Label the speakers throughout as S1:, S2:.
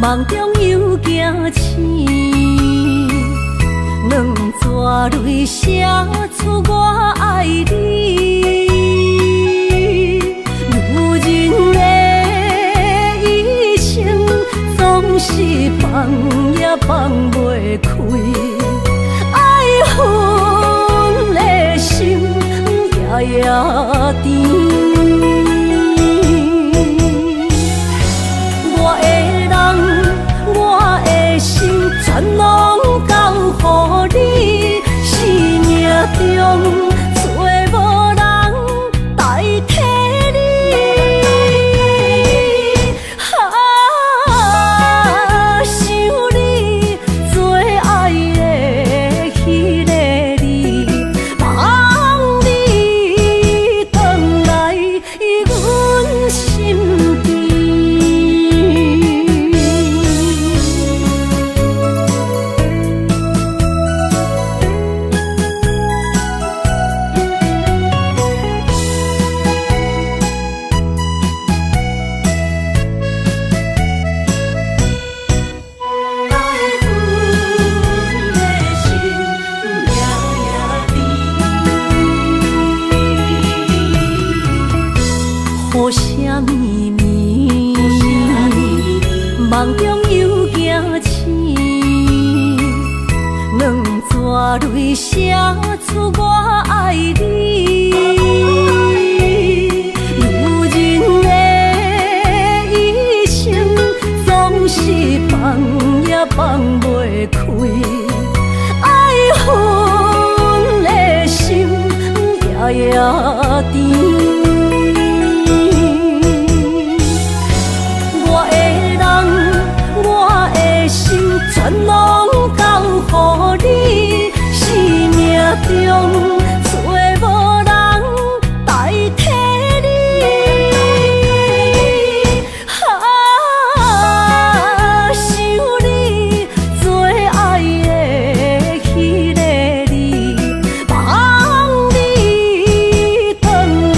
S1: 梦中又惊醒，两纸泪写出我爱你。如今的一生，总是放也放袂开，爱恨的心夜夜甜。全拢交予你，生命中找无人代替你。想你做爱的迄个你，望你回来阮身边。雨声绵绵，梦中又惊醒，两纸泪写出我爱你。如今的一生，总是放也放袂开，爱恨的心夜夜甜。全拢交予你，生命中找无人代替你。想你做爱的迄个你，望你回来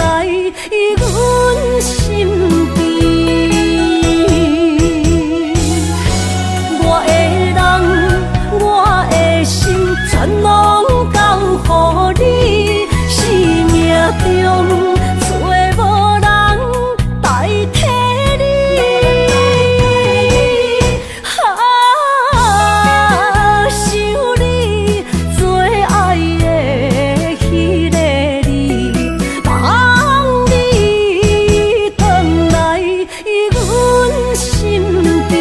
S1: 阮身边。全拢交予你，生命中找无人代替你。想你做爱的迄个你，望你回来阮身边。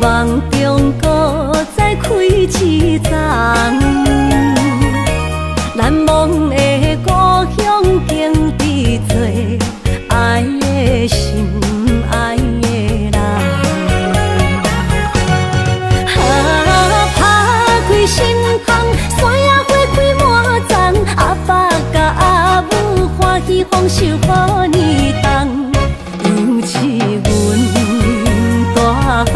S1: 梦中搁再开一丛，难忘的故乡经历做爱的心爱的人。打开心窗，山野花开满丛，阿爸甲阿母欢喜丰收好年冬，尤是阮大汉。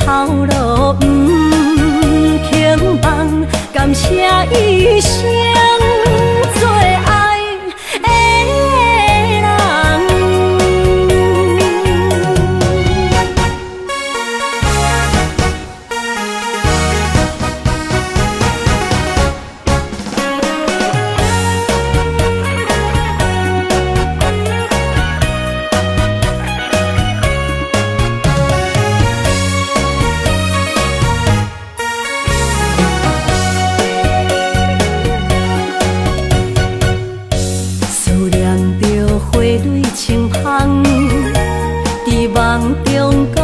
S1: 草路不轻放，感谢一生。梦中搁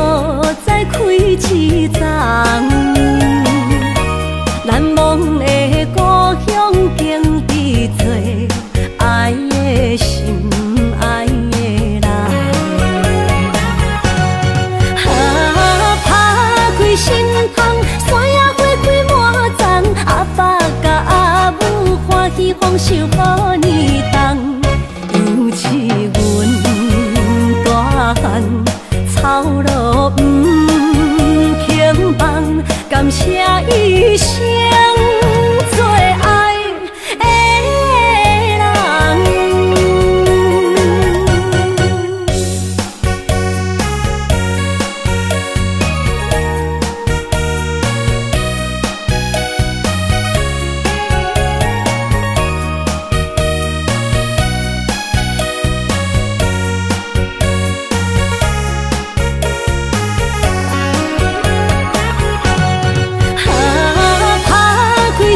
S1: 再开一丛，难忘的故乡经历做爱的心爱的人。打开心窗，山野花开满丛，阿爸甲阿母欢喜丰收好年冬，尤是阮大汉草路不轻放，感谢一生做爱的人。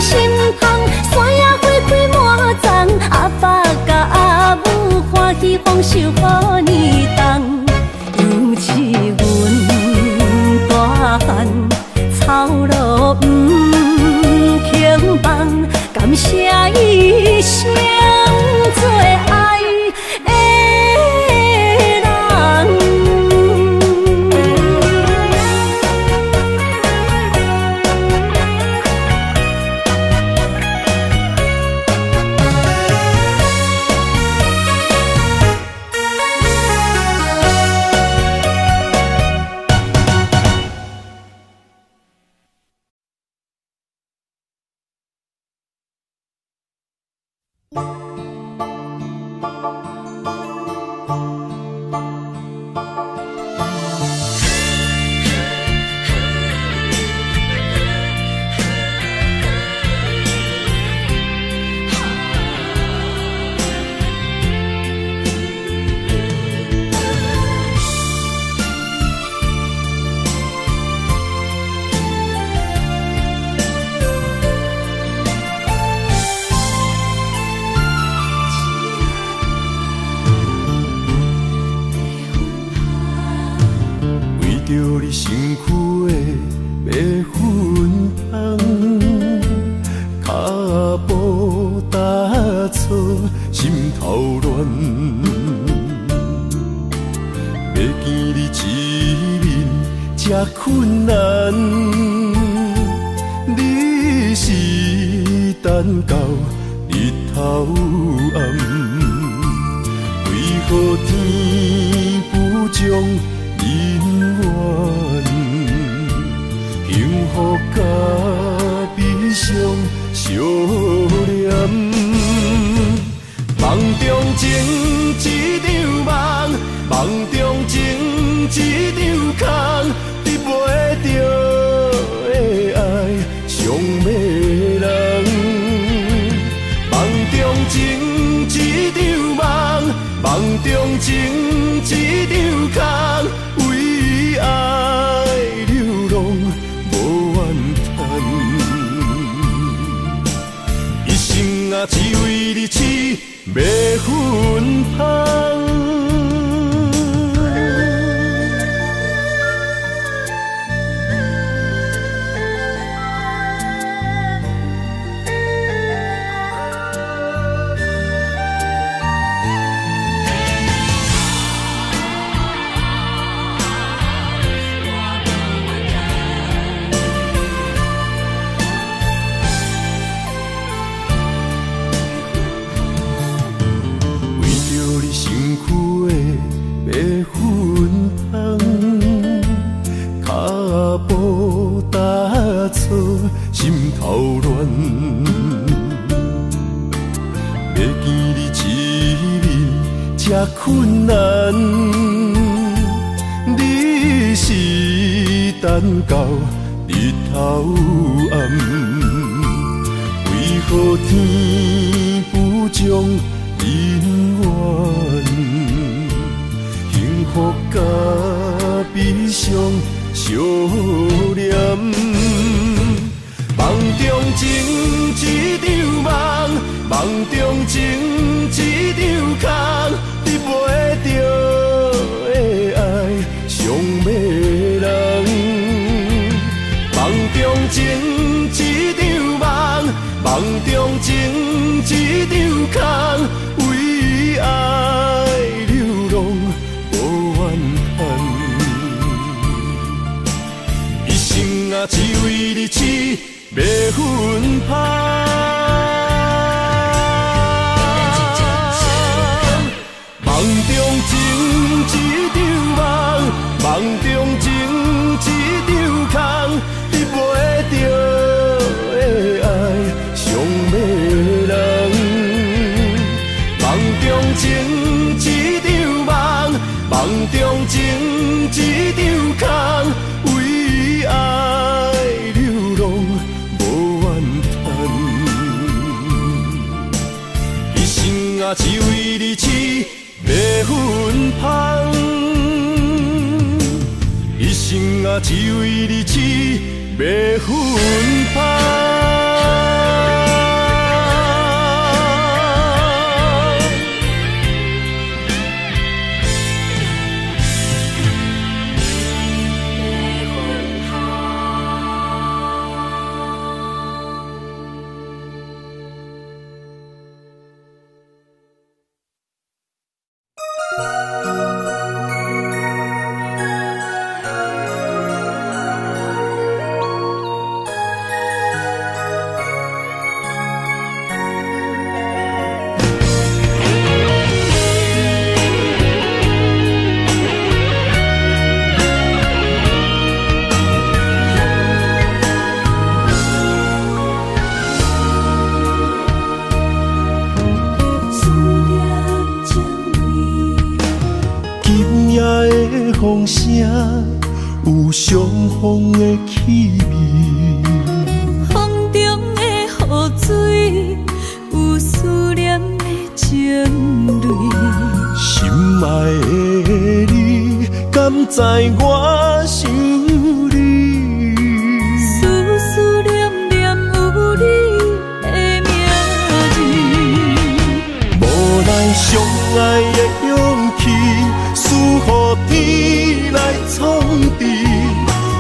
S1: 心窗，山野花开满丛，阿爸甲阿母欢喜丰收好年冬，尤是阮大汉草路不轻放，感谢一生做爱的人。
S2: 着你身躯的白粉红，脚步踏错，心头乱。要见你一面这困难，你是等到日头暗，为何天不将？人缘，幸福甲悲伤相连。梦中情一场梦，梦中情一场空，得袂着的爱上迷人。梦中情一场梦，梦中情一场空。为爱流浪无怨叹，一生啊只为你痴迷魂香。心头乱，要见你一面这困难，你是等到日头暗，为何天不将人缘，幸福甲悲伤相连？梦中情一场梦，梦中情一场空，得袂着的爱一生啊，只为你痴要分香。梦中情一场梦，梦中情一场空，得袂着的爱上迷人。梦中情一场梦，梦中情一场空，为爱流浪无怨叹。一生啊，只为你痴要分香，一生啊，只为你痴要分香。风声有相逢的气味，
S1: 风中的雨水有思念的情泪。
S2: 心爱的你，敢知我想你？
S1: 思思念念有你的名字，
S2: 无奈相爱的勇气，赐予天来创治。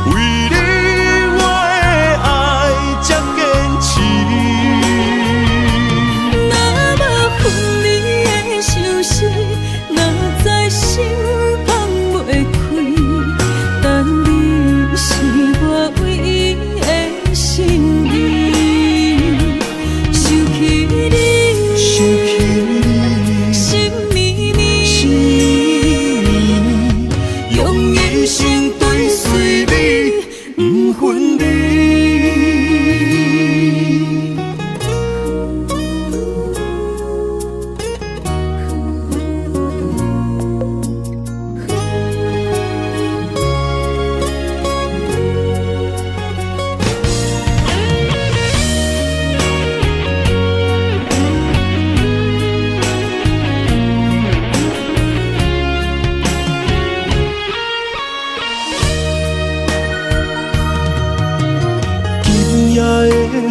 S2: 为你我的爱才坚持。
S1: 若无分离的相思，哪知心放袂开。但你是我唯一的心意，想起你，想起你，心绵绵，用一生追随你，不分离。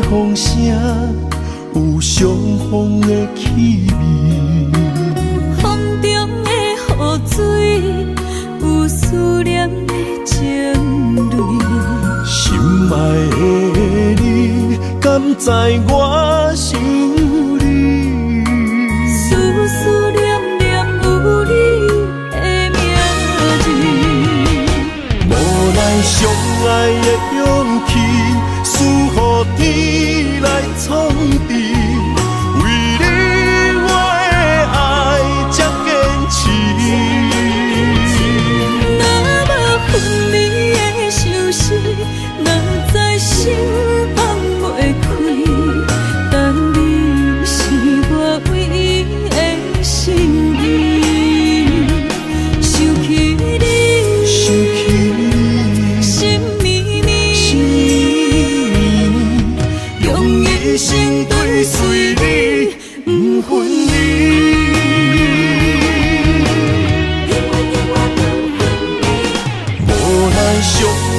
S1: 风声有相逢的气味，风中的雨水有思念的情泪。
S2: 心爱的你，敢知我想你？
S1: 思思念念有你的名字，
S2: 无奈相爱的勇气，赐予天来创治。为你我的爱才坚持。
S1: 若无分离的相思，哪知心放袂开。但你是我唯一的心意，想起你，想起你，心绵绵，用一生追随你，不分离。
S2: 无奈相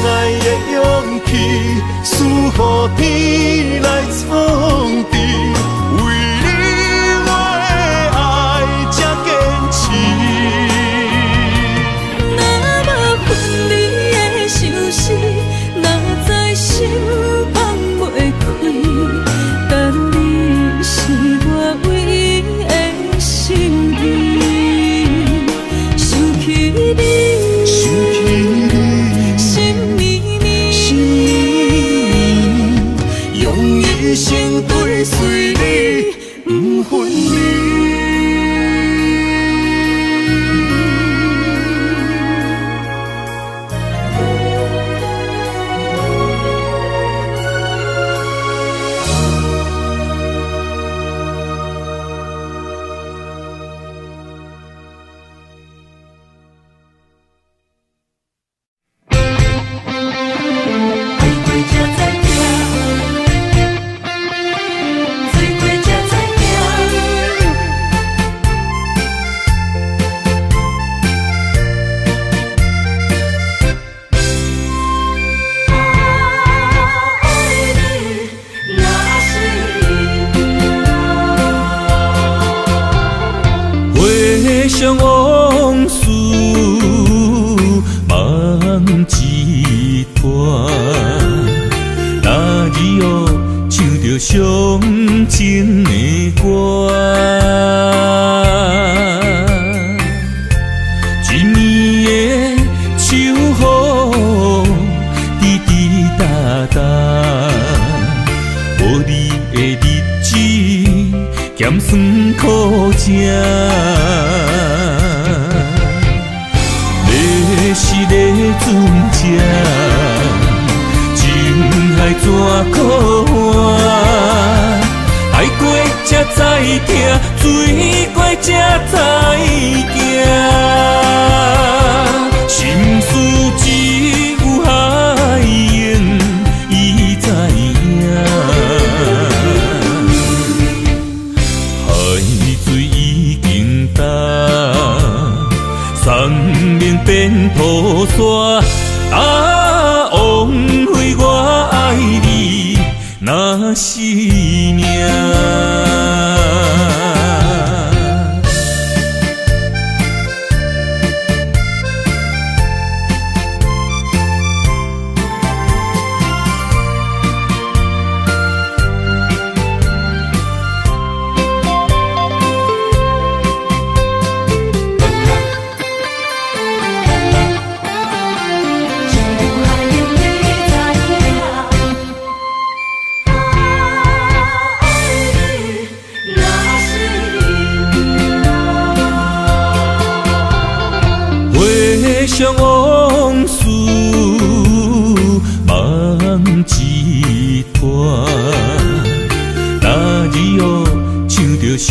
S2: 爱的勇气，赐予天来创治。为你我的爱才坚持。
S1: 若无分离的相思，哪知心放袂开。但你是我唯一的心意，想起你，
S2: 想
S3: 上往事梦一段，那日哦唱着伤情的歌。一年的秋雨滴滴答答，无你的日子咸酸苦涩。要是咧船只，情海怎可换？爱过才知疼，水过才知行。心事只有海燕伊知影，海水已经干，送命变土沙。枉费我爱你那是命。回想往事梦一段，那日哦唱着伤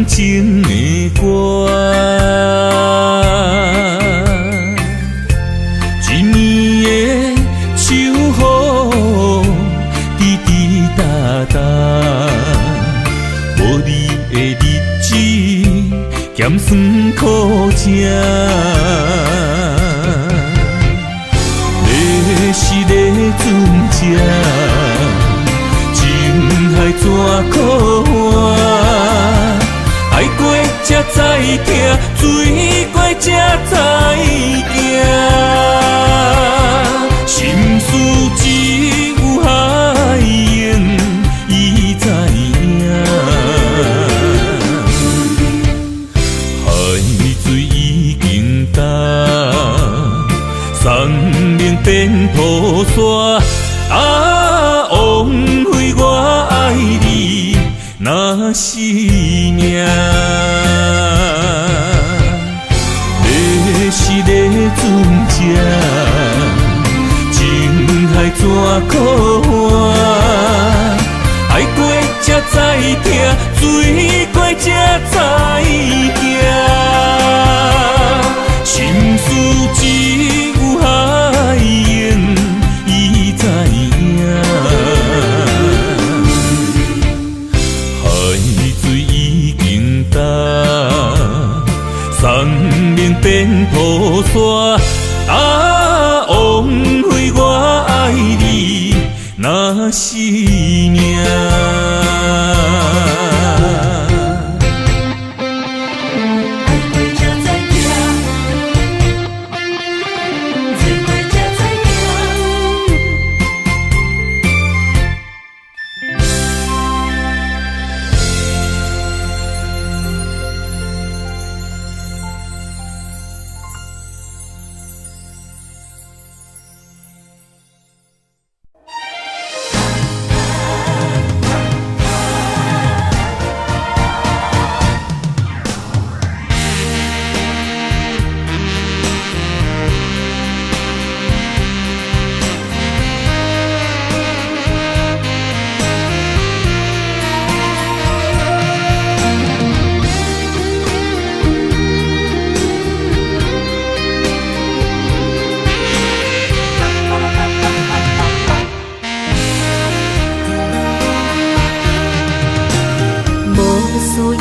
S3: 情的歌。一年的秋雨滴滴答答，无你的日子咸酸苦涩。要是咧船只，情海怎可换？爱过才知疼，水过才知行。心事只有海燕伊知影，海水已经干，送命变土沙。枉费我爱你那是命。要是咧船只，情海怎可换？爱过才知疼，水过才知行。心事只有海燕伊知影，海水已经干，送命变土沙。枉费我爱你那是命。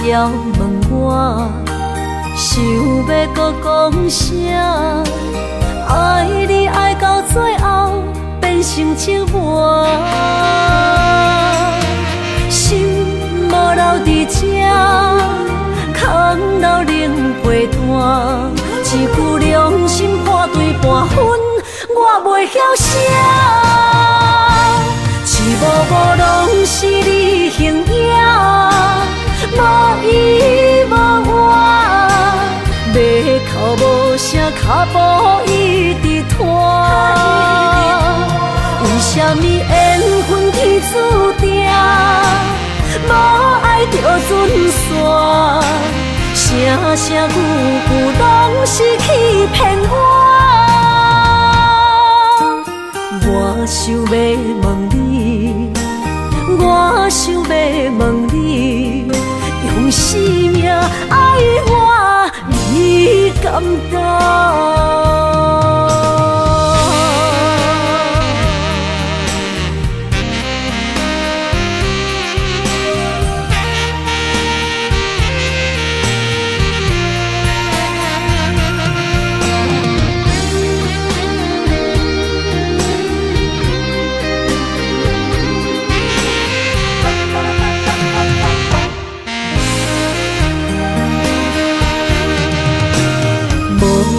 S1: 要问我，想要搁讲啥？爱你爱到最后变成寂寞，心无留伫这，空留冷过一句良心破对半分，我袂晓写。一幕幕拢是你形影，无依无我，马口无声，脚步一直拖。为什么缘分天注定，无爱就准线？声声句句拢是欺骗我。我想要问你，我想要问你，用生命爱我，你敢当？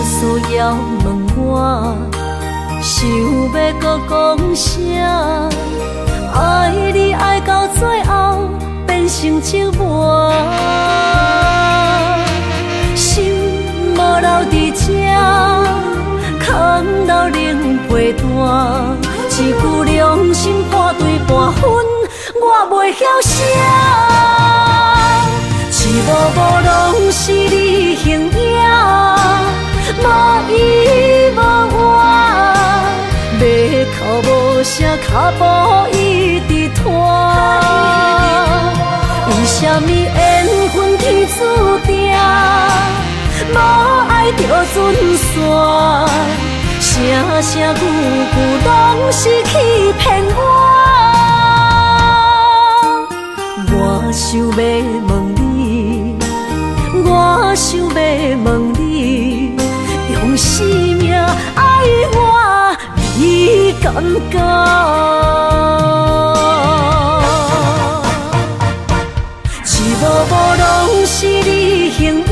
S1: 需要问我，想要搁讲啥？爱你爱到最后变成寂寞，心无留伫这，空留冷陪伴。一句良心破对半分，我袂晓写。一幕幕拢是你形影，无依无我，马口无声，脚步一直拖。为什么缘分天注定，无爱就准线？声声句句拢是欺骗我。我想要问你，我想要问你，用生命爱我，你敢讲？一幕幕拢是你形影，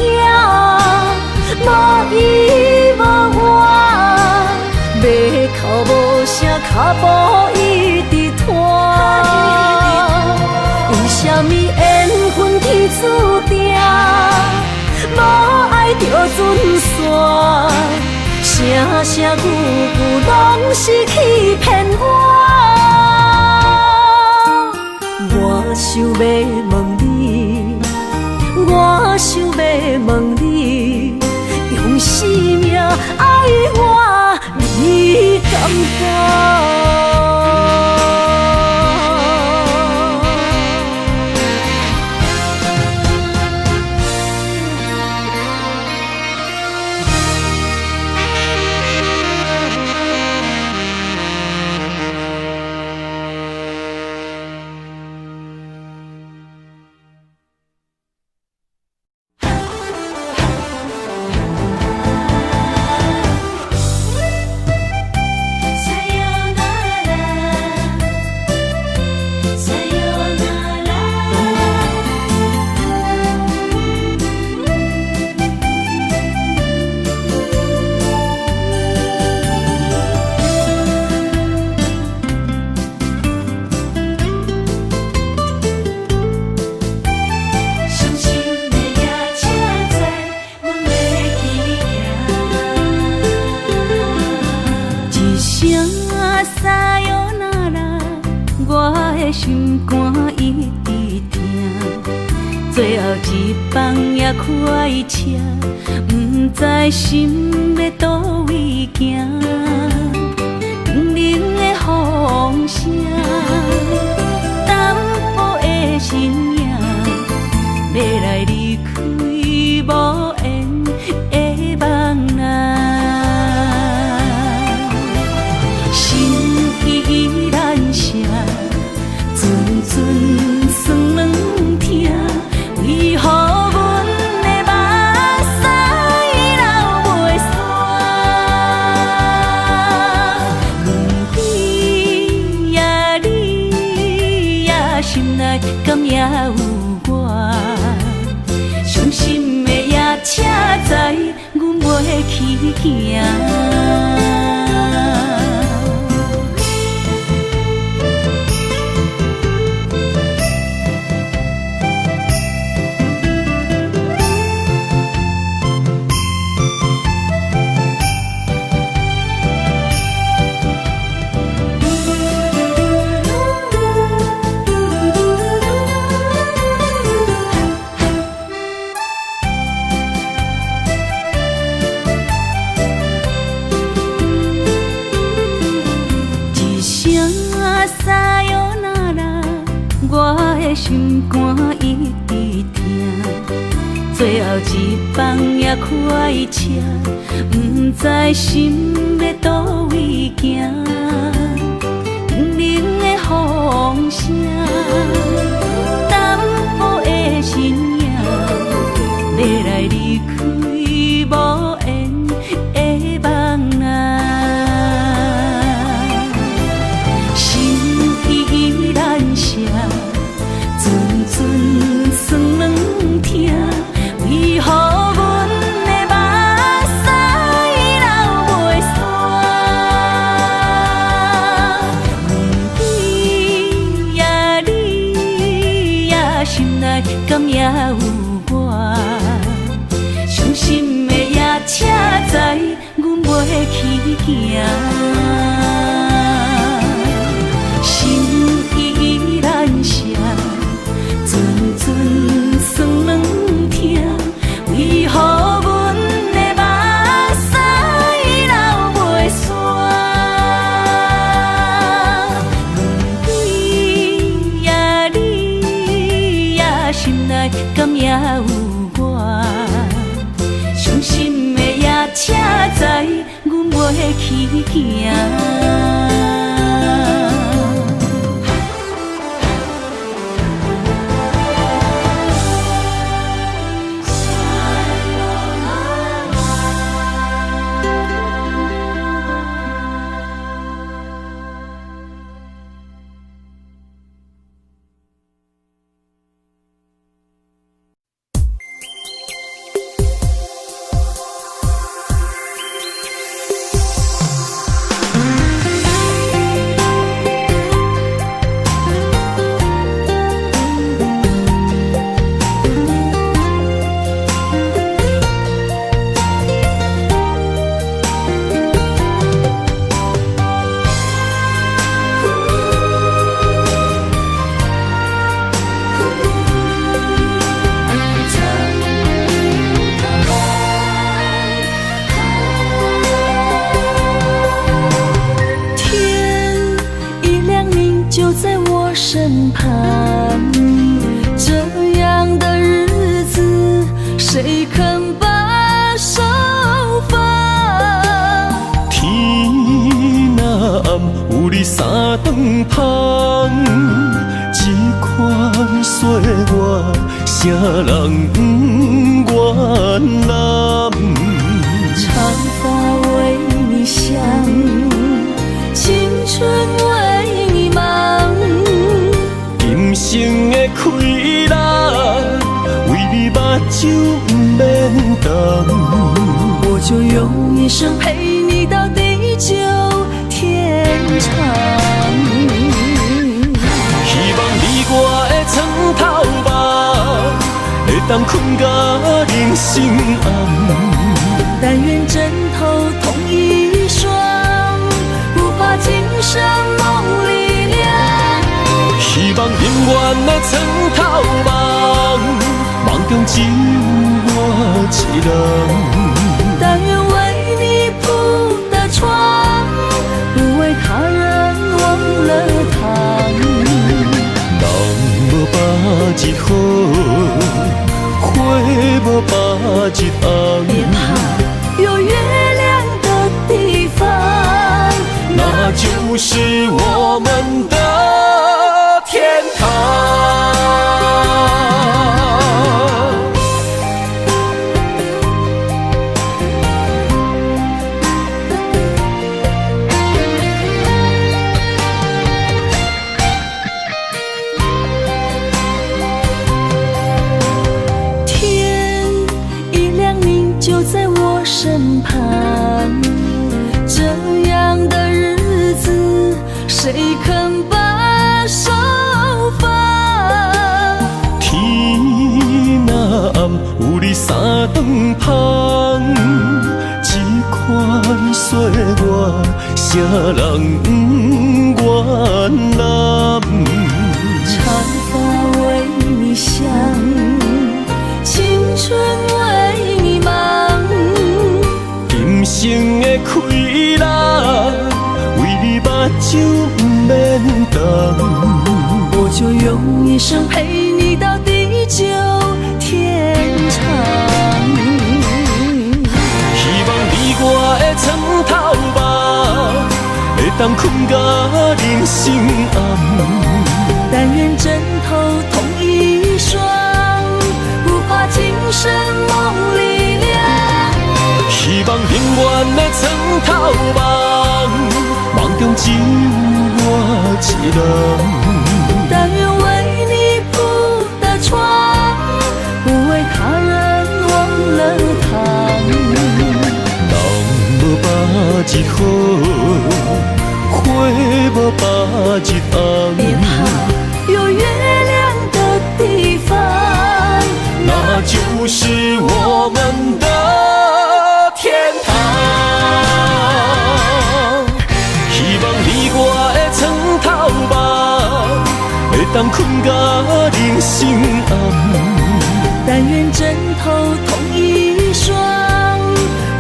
S1: 无依无我，马口无声，脚步一直拖。为什么缘分天注定，无爱就准线？声声句句拢是欺骗我。我想要问你，我想要问你，用生命爱我，你敢当？心肝一直疼，最后一放也开车，不知心要倒位行。冷冷的风声，淡薄的身影，要来离开无缘的梦啊，心依然舍。阵酸软疼，为何阮的目屎流袂煞？行。心肝一直疼，最后一棒也快车，不知心要倒位行。冷冷的风声，淡薄的身影，要来离开无缘的梦啊，心依然舍。阵酸软疼，为何阮的目屎流袂煞？问天呀，你呀，心内敢也有我？伤心的夜车载，阮袂去行。心依然舍。阵酸软疼，为何阮的目屎流袂煞？问天呀，你呀，心内敢也有我？伤心的夜车载，阮袂去行。身旁，这样的日子，谁肯把手放？
S2: 天若暗，有你三顿香，这款岁月，啥人不愿揽？
S1: 长发为你香，青春为你忙。
S2: 今生的快乐，为你目睭不免干。
S1: 我就用一生陪你到地久天长。
S2: 希望你我的床头梦，会当困到人生暗。
S1: 但愿枕头同一双，不怕今生梦里凉。
S2: 希望永远的床头梦，梦中只有我一人。
S1: 但愿为你铺的床，不为他人忘了躺。
S2: 人无把日好，花无把日红。
S1: 别怕，有月亮的地方，
S2: 那就是我们的天堂。
S1: 天一亮，你就在我身旁。样的日子，谁肯把手放？
S2: 天若暗，有你三顿香，这款岁月，谁人不愿揽？
S1: 长发为你香，青春为你忙。
S2: 今生的快乐，为你目睭不免重。
S1: 我就用一生陪你到地久天长。
S2: 希望你我的床头梦，会当困到人生暗。
S1: 但愿枕头同一双，不怕今生梦里凉。
S2: 希望永远的床头梦，梦中只有我一人。
S1: 但愿为你铺的床，不为他人忘了躺。
S2: 人无把日好，花无把日红。
S1: 别怕有月亮的地方，
S2: 那就是我们的天堂。希望你我的床头梦，会当困到人生暗。
S1: 但愿枕头同一双，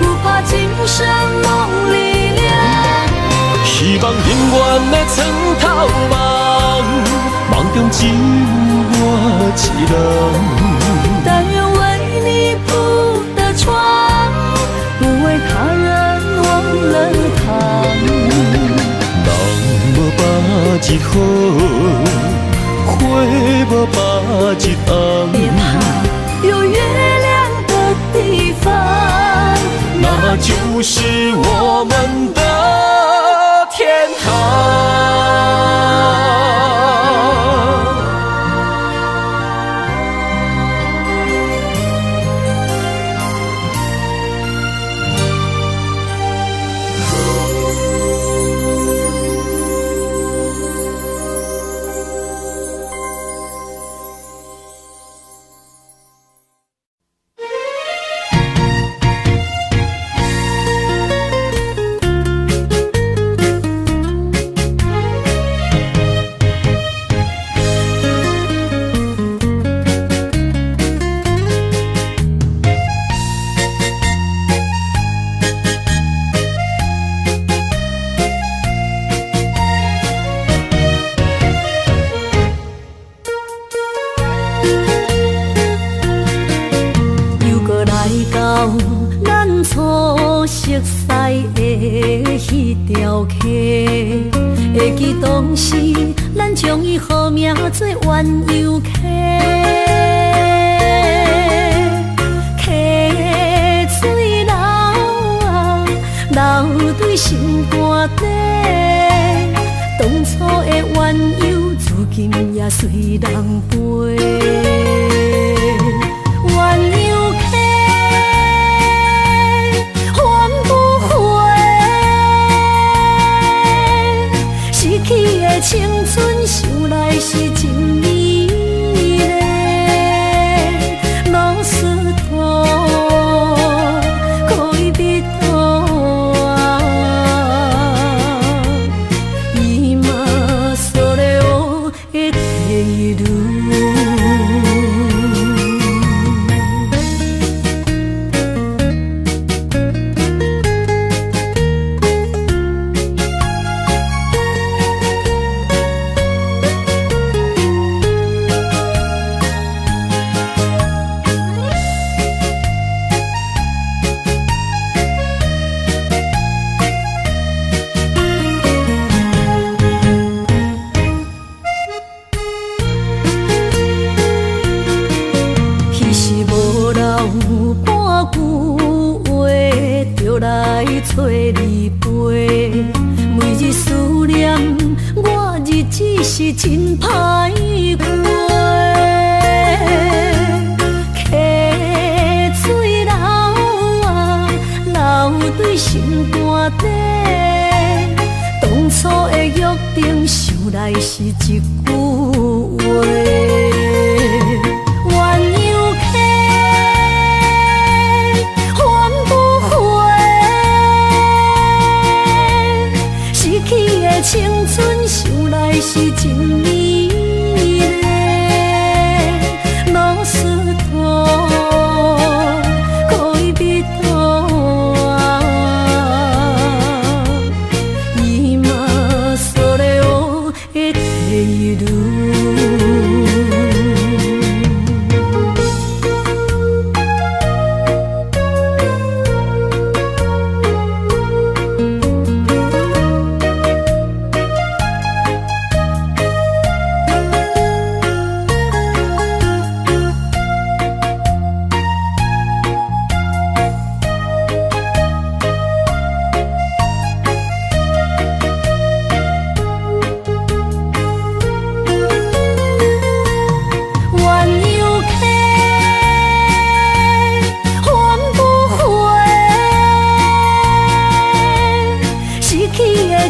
S1: 不怕今生梦里凉。
S2: 希望永远的床头梦，梦中只有我一人。
S1: 但愿为你铺的床，不为他人忘了躺。
S2: 人无把日好，花无把日红。
S1: 别怕有月亮的地方，
S2: 那就是我们的天堂。
S1: 会记当时，咱将伊号名做鸳鸯溪，溪水流啊，流对心肝底。当初的鸳鸯，如今也随人飞。鸳鸯溪，翻不回。逝去的青春，想来是真美丽。老师徒，可以比途啊，今それを得ている。找你陪，每日思念，我日子是真歹过。溪水流啊，流对心肝底。顶想来是一句话。鸳鸯客，还不回，失去的青春想来是真美丽。老师大，可以比大，伊嘛所咧学的体路。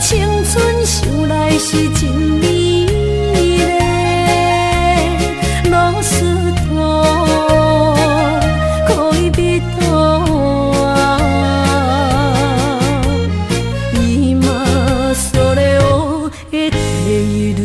S1: 青春想来是真美丽，老师大，可以比大，伊嘛所咧学的体路。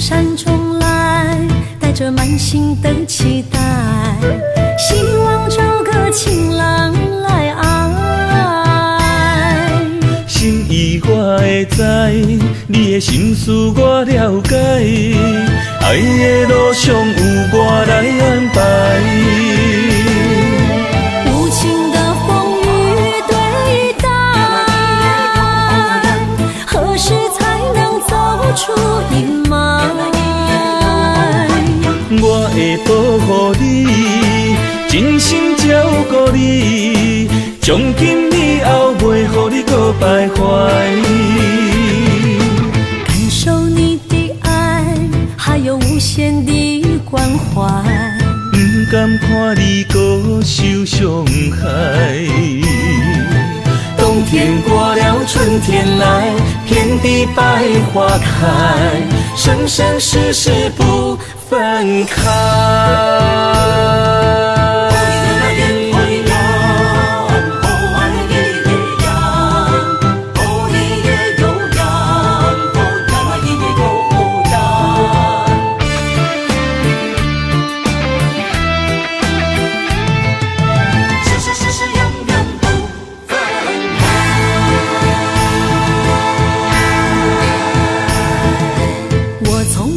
S1: 山中来，带着满心的期待，希望找个情郎来爱。
S3: 心意我会知，你的心思我了解，爱的路上有我来安排。
S1: 无情的风雨对待，何时才能走出阴霾？
S3: 我会保护你，真心照顾你，从今以后袂予你搁徘徊。
S1: 感受你的爱，还有无限的关怀，
S3: 不甘看你搁受伤害。冬天过了，春天来，遍地百花开，生生世世不分开。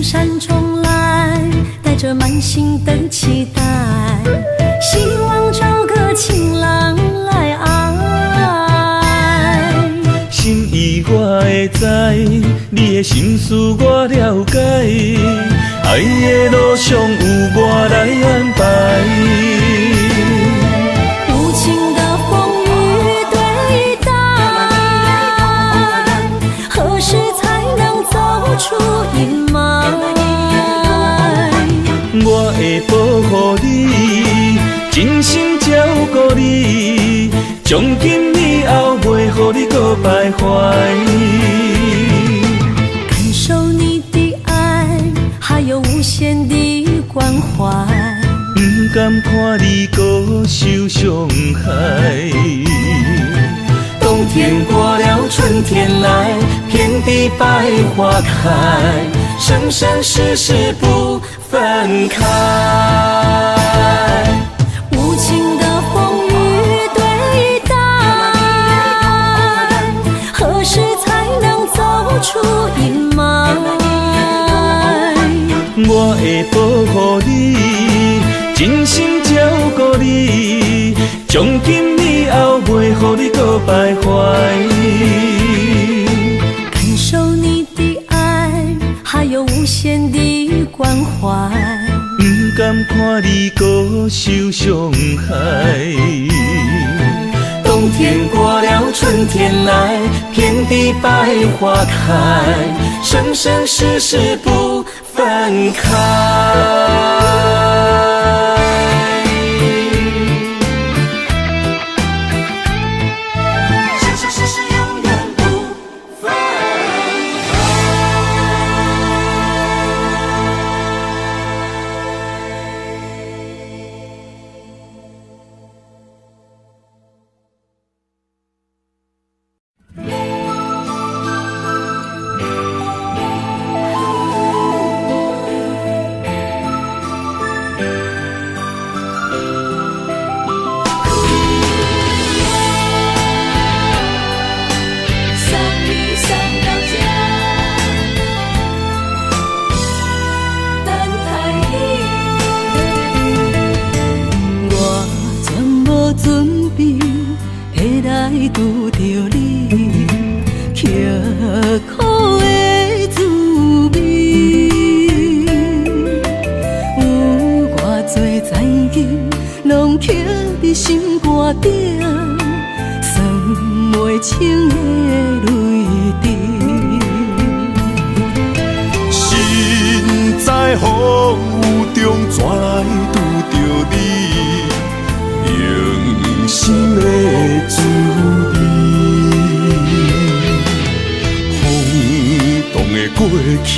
S1: 山中来，带着满心的期待，希望找个情郎来爱。
S3: 心意我会知，你的心思我了解，爱的路上有我来安排。
S1: 无情的风雨对待，何时才能走出阴霾？
S3: 我会保护你，真心照顾你，从今以后袂予你搁徘徊。感受你的爱，还有无限
S1: 怀。
S3: 不敢看你搁受伤害。冬天过了，春天来，遍地百花开，生生世世不分开。
S1: 无情的风雨对待，何时才能走出阴霾？
S3: 我会保护你，真心照顾你，从今以后袂予你搁徘徊。
S1: 感受你的爱，还有无限的关怀。
S3: 不敢看你搁受伤害。冬天过了，春天来，遍地百花开，生生世世不分开。
S1: 拄着你刻苦的滋味，有偌多灾情，拢刻伫心肝顶，算袂清的泪滴。
S2: 身在风雨中，怎来拄着你？用心的滋味，风动的过去，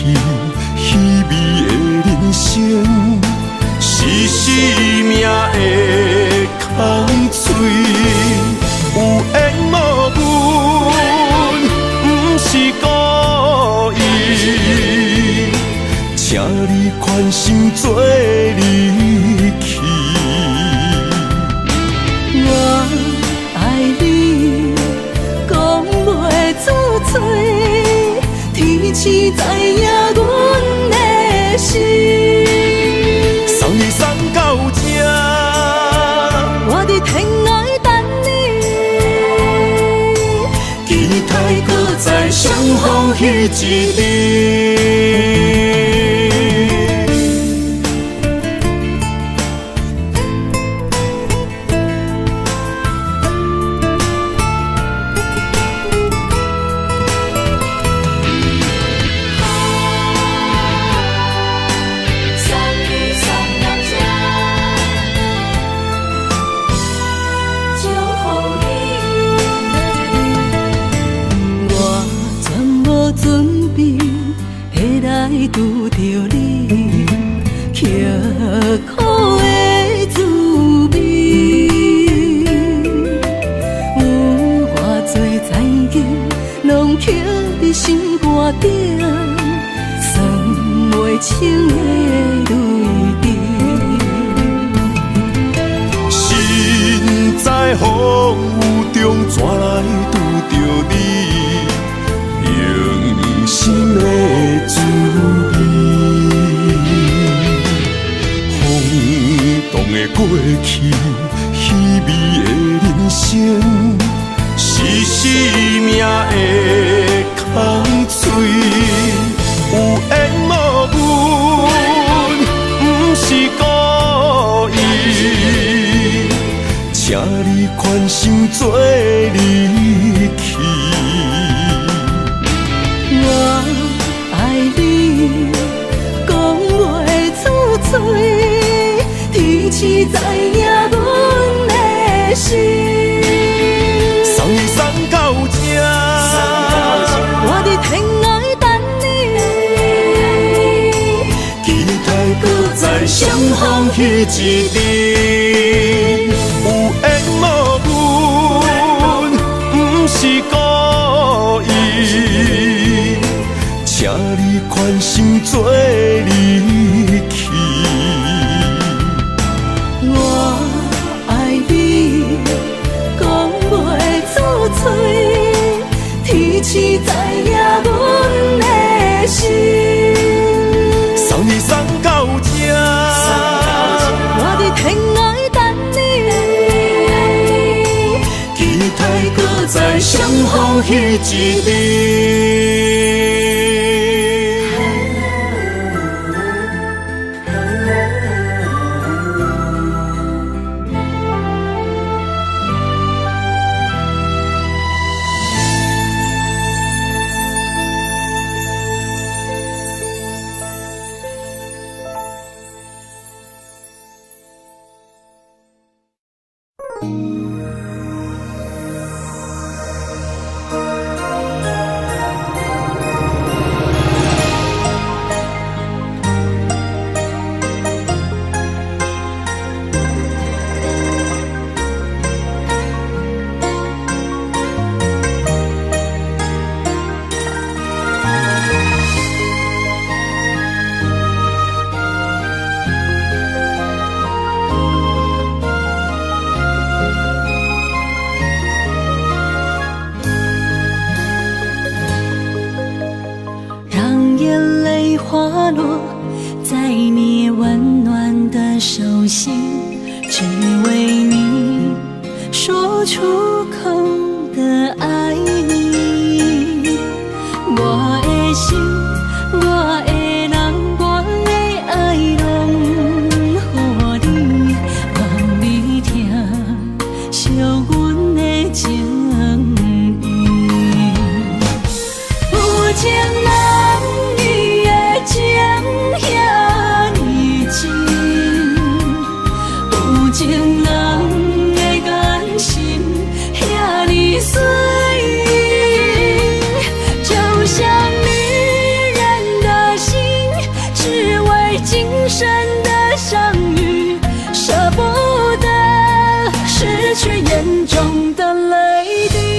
S2: 稀微的人生，是生命的空嘴，有缘无分，不是故意，请你宽心做离去。
S1: 我爱你，讲袂出嘴，天赐知影阮的心。
S2: 送你送到这，
S1: 我伫天涯等你，
S2: 期待搁再相逢彼一日。
S1: 拄着你刻苦的滋味，有偌多灾情，拢刻伫心肝顶，算袂清的泪滴。
S2: 身在风雨中，怎来拄着你？用心的滋味，风动的过去，稀微的人生，是生命的空嘴，有缘无分，不是故意，请你宽心做离去。
S1: 我爱你，讲袂出嘴，天赐知影阮的心。
S2: 送你送到这，
S1: 我伫天涯等你，
S2: 期待搁再
S3: 在相逢迄一日，
S2: 有缘无缘，不是故意，请你宽心做离去。
S1: 我爱你，讲袂出嘴，天赐知影阮的心。
S2: 送你送到这，
S1: 我伫天涯等你，
S3: 期待搁再相逢迄一日。
S1: 让眼泪滑落在你温暖的手心，只为你说出口的爱你。我的心，我的人，我的爱拢予你，望你听惜阮的情意。有情人你的情遐呢真，有情人的感情遐呢水，就像女人的心，只为今生的相遇，舍不得失去眼中的泪滴。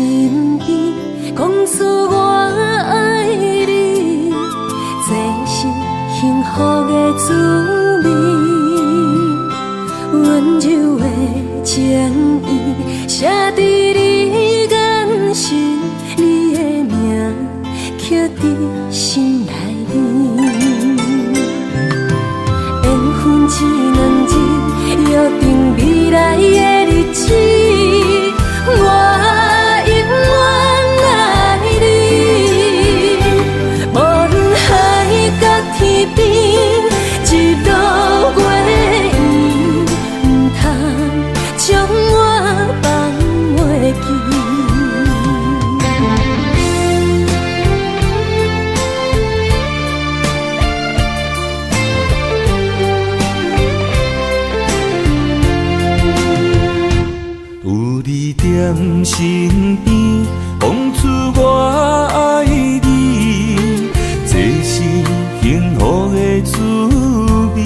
S1: 身边，讲出我爱你，这是幸福的滋味。温柔的情意写在你眼神，你的名刻在心内面。缘分一两日，约定未来的日子，我永远爱你。无论海角天边，一路过缘，唔通将我放袂记。
S3: 有你踮身边，讲出我爱你，这是幸福的滋味。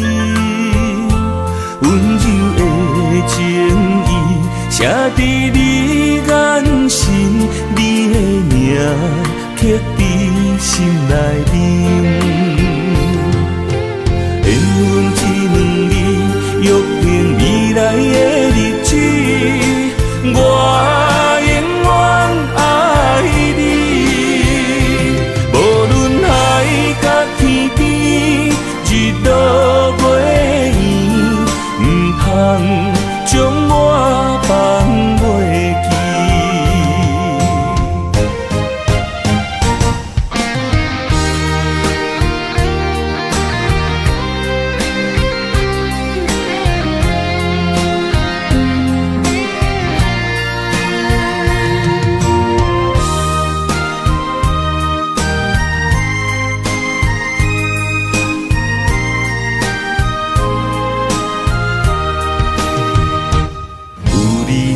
S3: 温柔的情意写在你眼神，你的名刻在心内面。缘分一两日，约定未来的日子，我永远爱你。无论海角天边，日落月圆，唔通将我放袂记。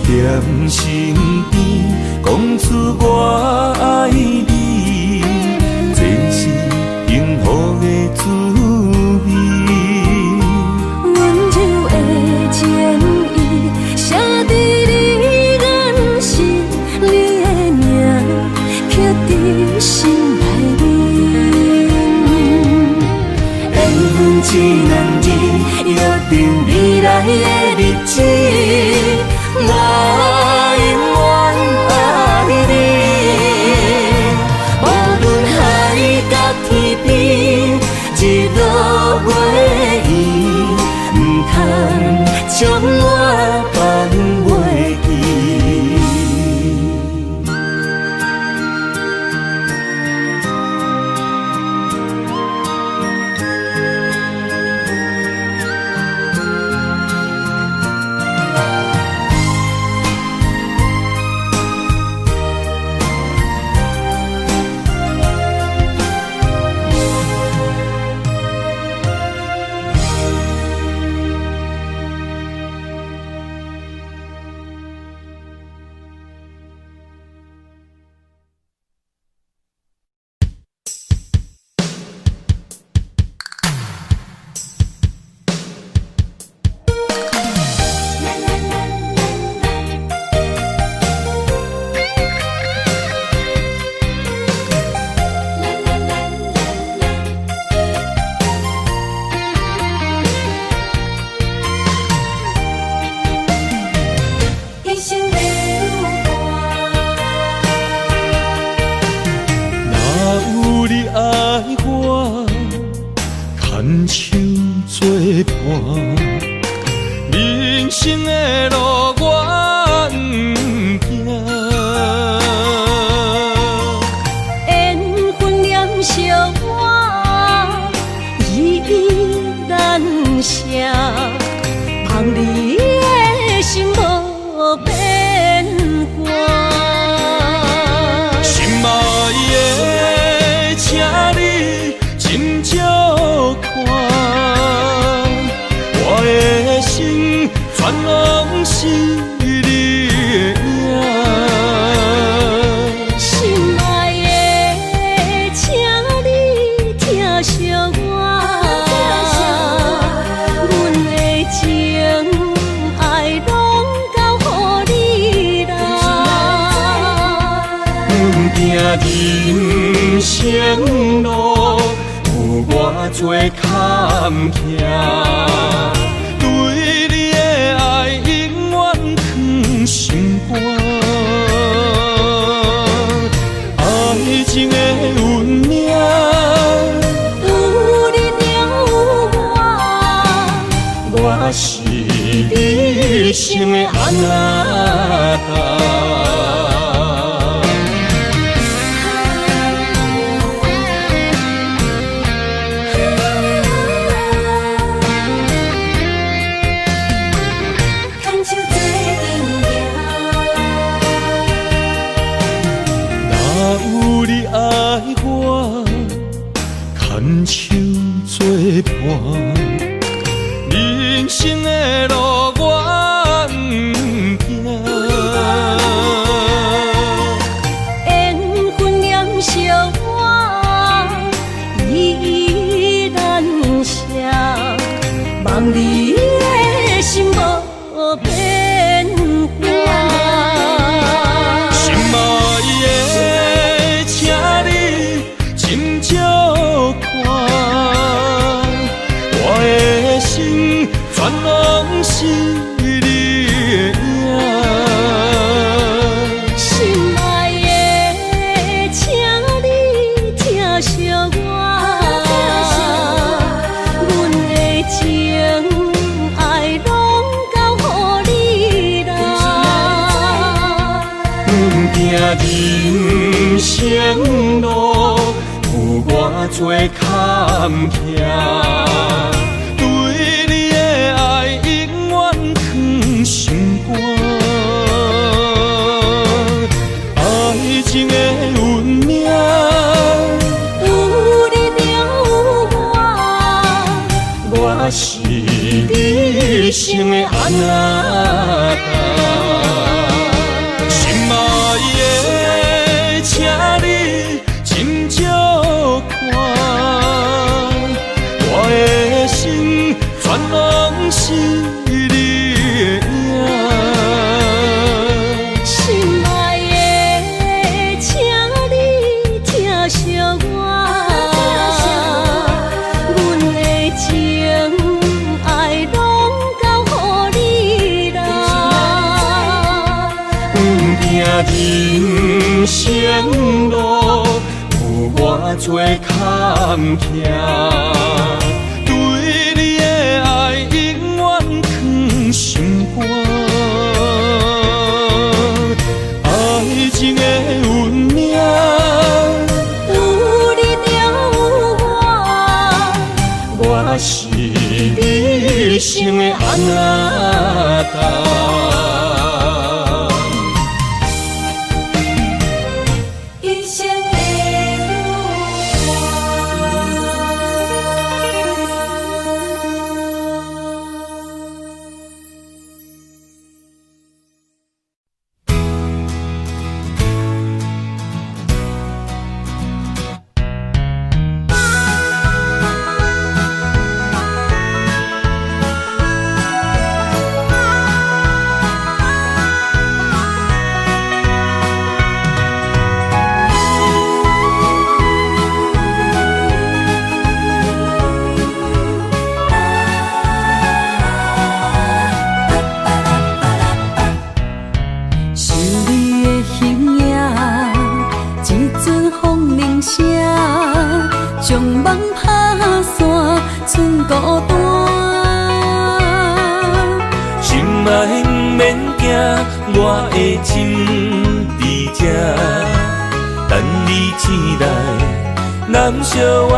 S3: 踮身边，讲出我爱你，这是幸福的滋味。
S1: 温柔的情意写在你眼神，你的名刻在心内面。缘分一两日，约定未来的日子，我永远爱你。无论海角天边，日落月圆，唔通将我放袂记。
S3: 行人生路有偌多坎坷，对你的爱永远藏心肝。爱情的运命，
S1: 有你有我，
S3: 我是你生的安那达。有你爱我，牵手作伴，人生的路我不惊。
S1: 缘分染烧我，依然写，望你的心无变化。
S3: 心爱的，请你深照看，我的心全拢是你的影。
S1: 心爱的，请你疼惜我，阮的情爱拢交予你啦。
S3: 行人生路有偌多坎坷，对你的爱永远藏心肝。爱情的运命，
S1: 有你有我，
S3: 我是你生的安那达。心爱的，请你深照看，我的心全拢是你的影。
S1: 心爱的，请你疼惜我，阮的情爱拢交予你啦。
S3: 人生路有偌多坎坷，对你的爱永远藏心肝。爱情的运命，
S1: 有你有我，
S3: 我是你生的安那达。
S1: 一生的想你的形影，一阵风铃声，将梦打散，剩孤单。
S3: 心爱不免惊，我的心伫这，等你醒来，难相我。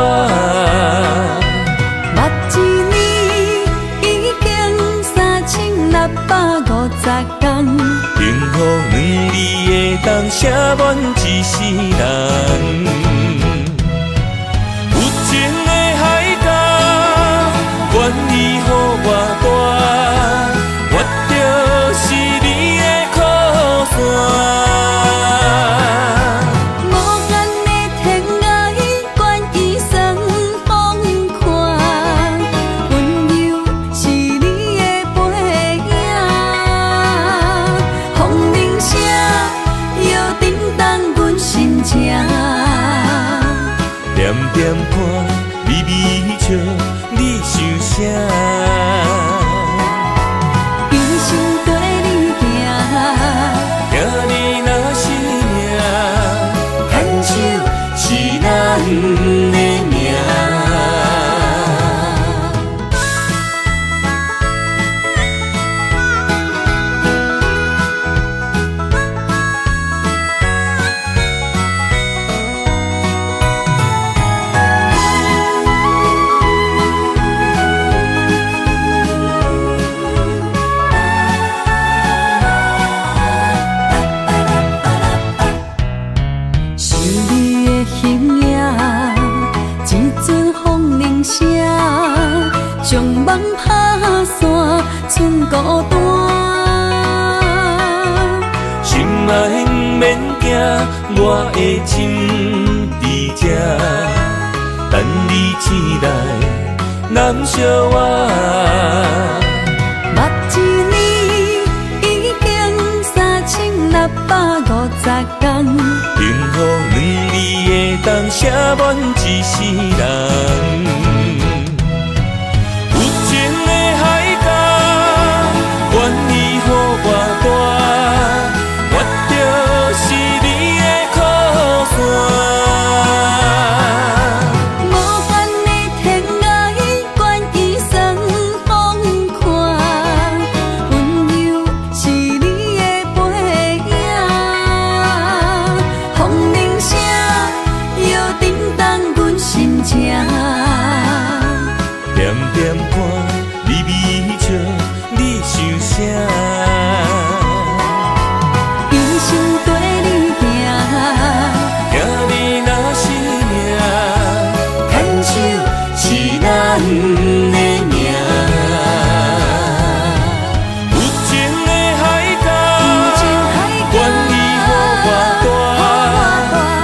S1: 目一年已经3650天，
S3: 幸福两字的冬，写满一世人。有情的海角，愿意予我大，我就是你的靠山。
S1: 无间的天涯，愿意算风看，温柔是你的背影。风铃声摇震动阮心。
S3: 点看，微微笑，你想啥？
S1: 一生跟你行，
S3: 行你若是命，牵手是咱的命。将梦打散，剩孤单。心爱免惊，我的心伫这，等你醒来，难相我。
S1: 目一年已经3650天，
S3: 幸福两字会当写满一世人。愿意予我大，我就是你的靠山。
S1: 无限的天涯，愿意算风看，温柔是你的背影。风铃声摇叮当阮心情，
S3: 点点看，微微笑。你想啥？
S1: 一生跟你行，
S3: 行你若是命，牵手是咱的命。有情的海角，愿意予我大，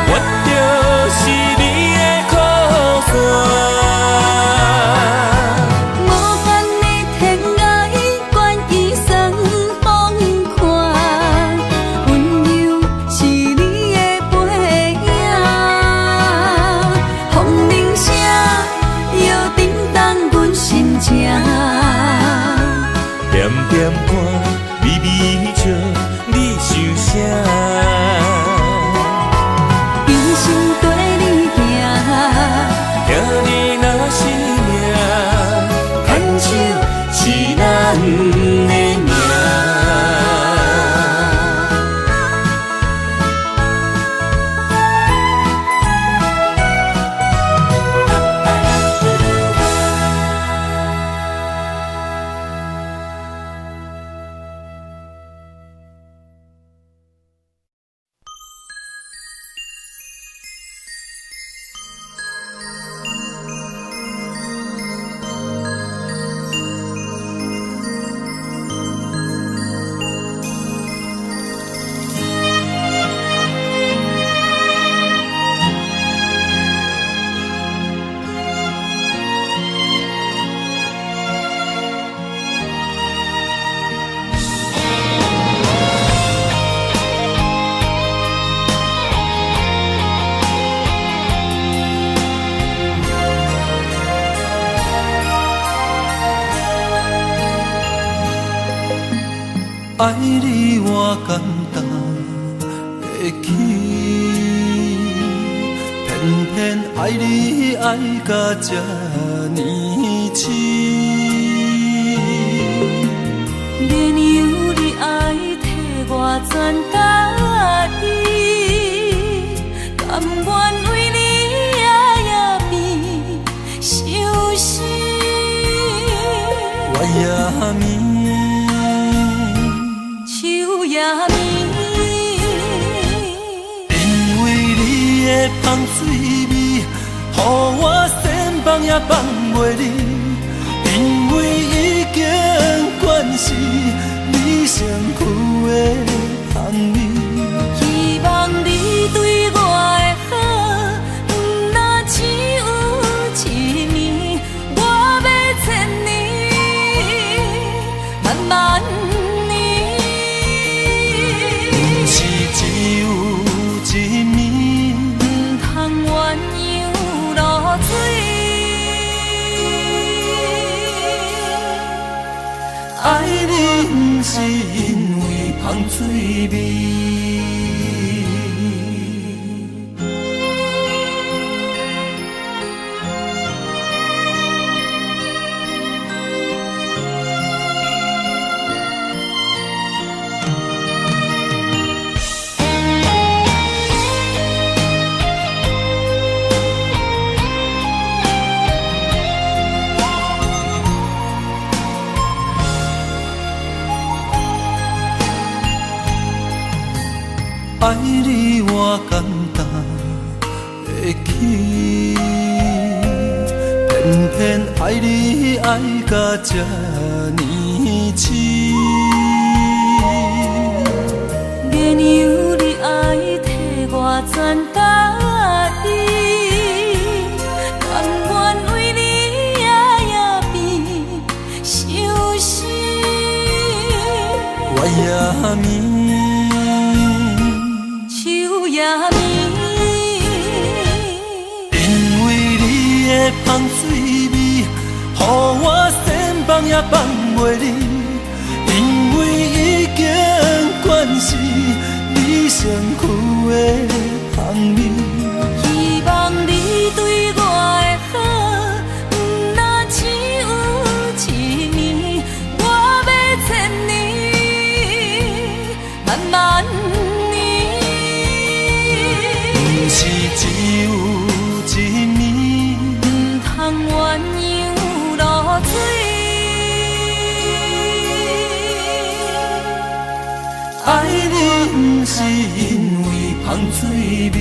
S3: 我就是你的靠山。点点看，微微笑，你想啥？
S1: 一生跟你行，
S3: 行你若是命，牵手是咱的命。
S2: 爱你我简单会起，偏偏爱你爱到这呢深。
S1: 免由你爱替我全家己，甘愿为你夜眠伤心。
S2: 我也眠。因为你的香水味，予我先放也放袂离。因为已经惯是你身躯的香味。
S1: 希望你对我的好，不那只有一年，我要千年，慢慢。一暝，不通鸳鸯落
S3: 水味。爱你我简单会起，偏偏爱你爱到这呢痴。
S1: 月娘你爱替我全答应，甘愿为你夜夜变伤心。
S3: 我也眠。因为你的香水味，予我先放也放袂离。因为已经惯是你身躯的香味。
S1: 希望你对我的好，不那只有一年，我要千年，慢慢。
S3: 是只有一年，
S1: 不通鸳鸯落水。
S3: 爱你不是因为香水味，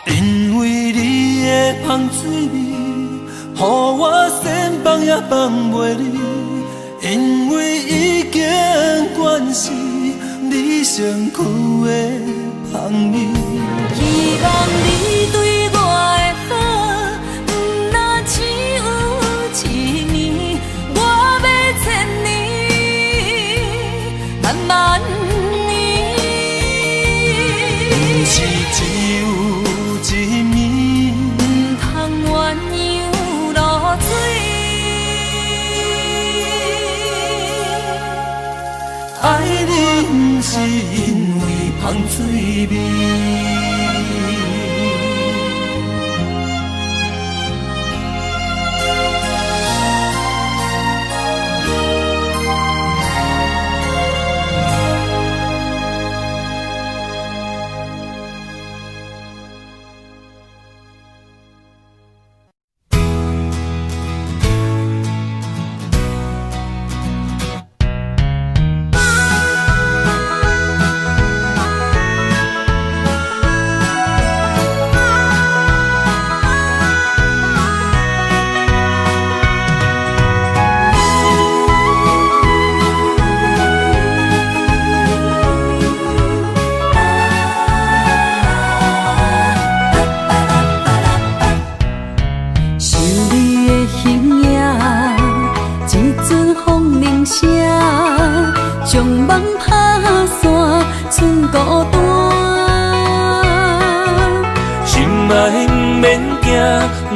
S3: 因为你的香水味，予我先放也放袂离。因为已经惯是你身躯的香味。
S1: 希望你对我的好，不那只有一年，我要千年，慢慢年。
S3: 不是只有一年，
S1: 不通鸳鸯落水。
S3: 爱你不是因为香水味。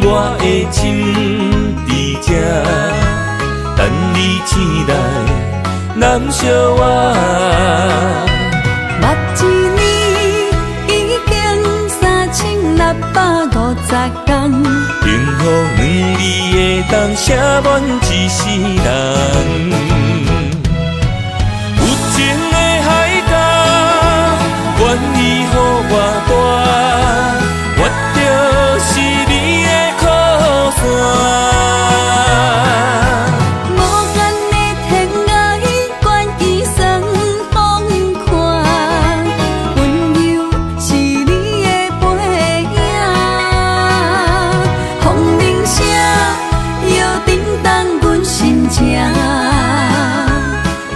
S3: 我的心伫这，等你醒来，难相我。
S1: 目一年已经3650天，
S3: 幸福两字的冬，写满一世人。有情的海角，愿意予我带，我就是你的靠山。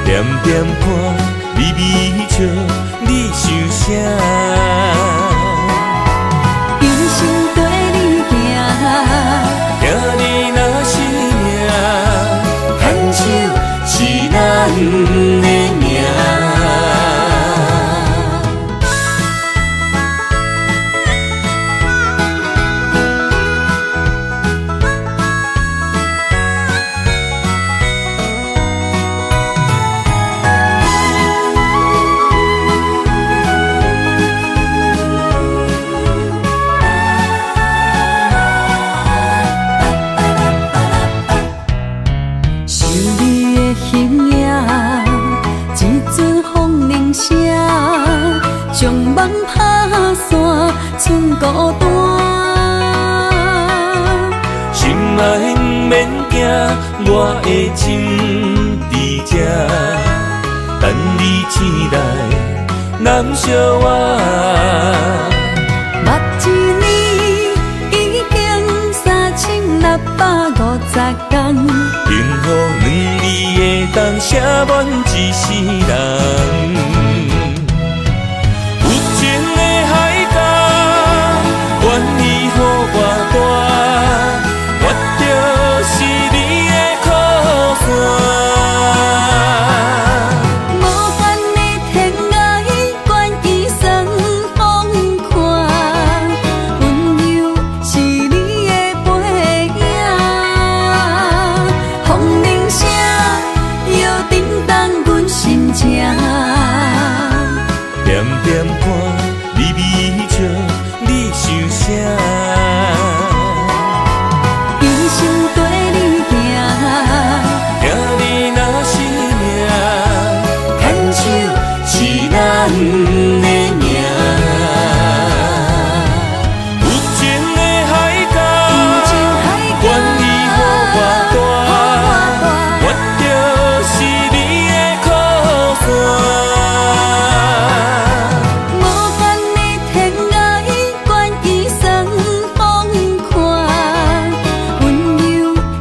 S3: 点点看，微微笑，你想啥？
S1: 一生跟你行，
S3: 行你若是命，牵手是咱的命。
S1: 梦打散，剩孤单。
S3: 心爱不免惊，我的心伫这，等你醒来，难相我。
S1: 目一年已经3650天，
S3: 幸福两字会当写满一世人。有情的海角，愿意予我带，我就是你的靠山。
S1: 无限的天涯，愿意算风看，温柔是你的背影，风铃声摇叮当阮心情。
S3: 点点看，微微笑，你想啥？
S1: 一生跟你行，
S3: 听你若是命，
S1: 牵手
S3: 是咱的命。有情的海角，愿意予我带，我就是你的靠山。
S1: 无限的天涯，愿意算风看，温柔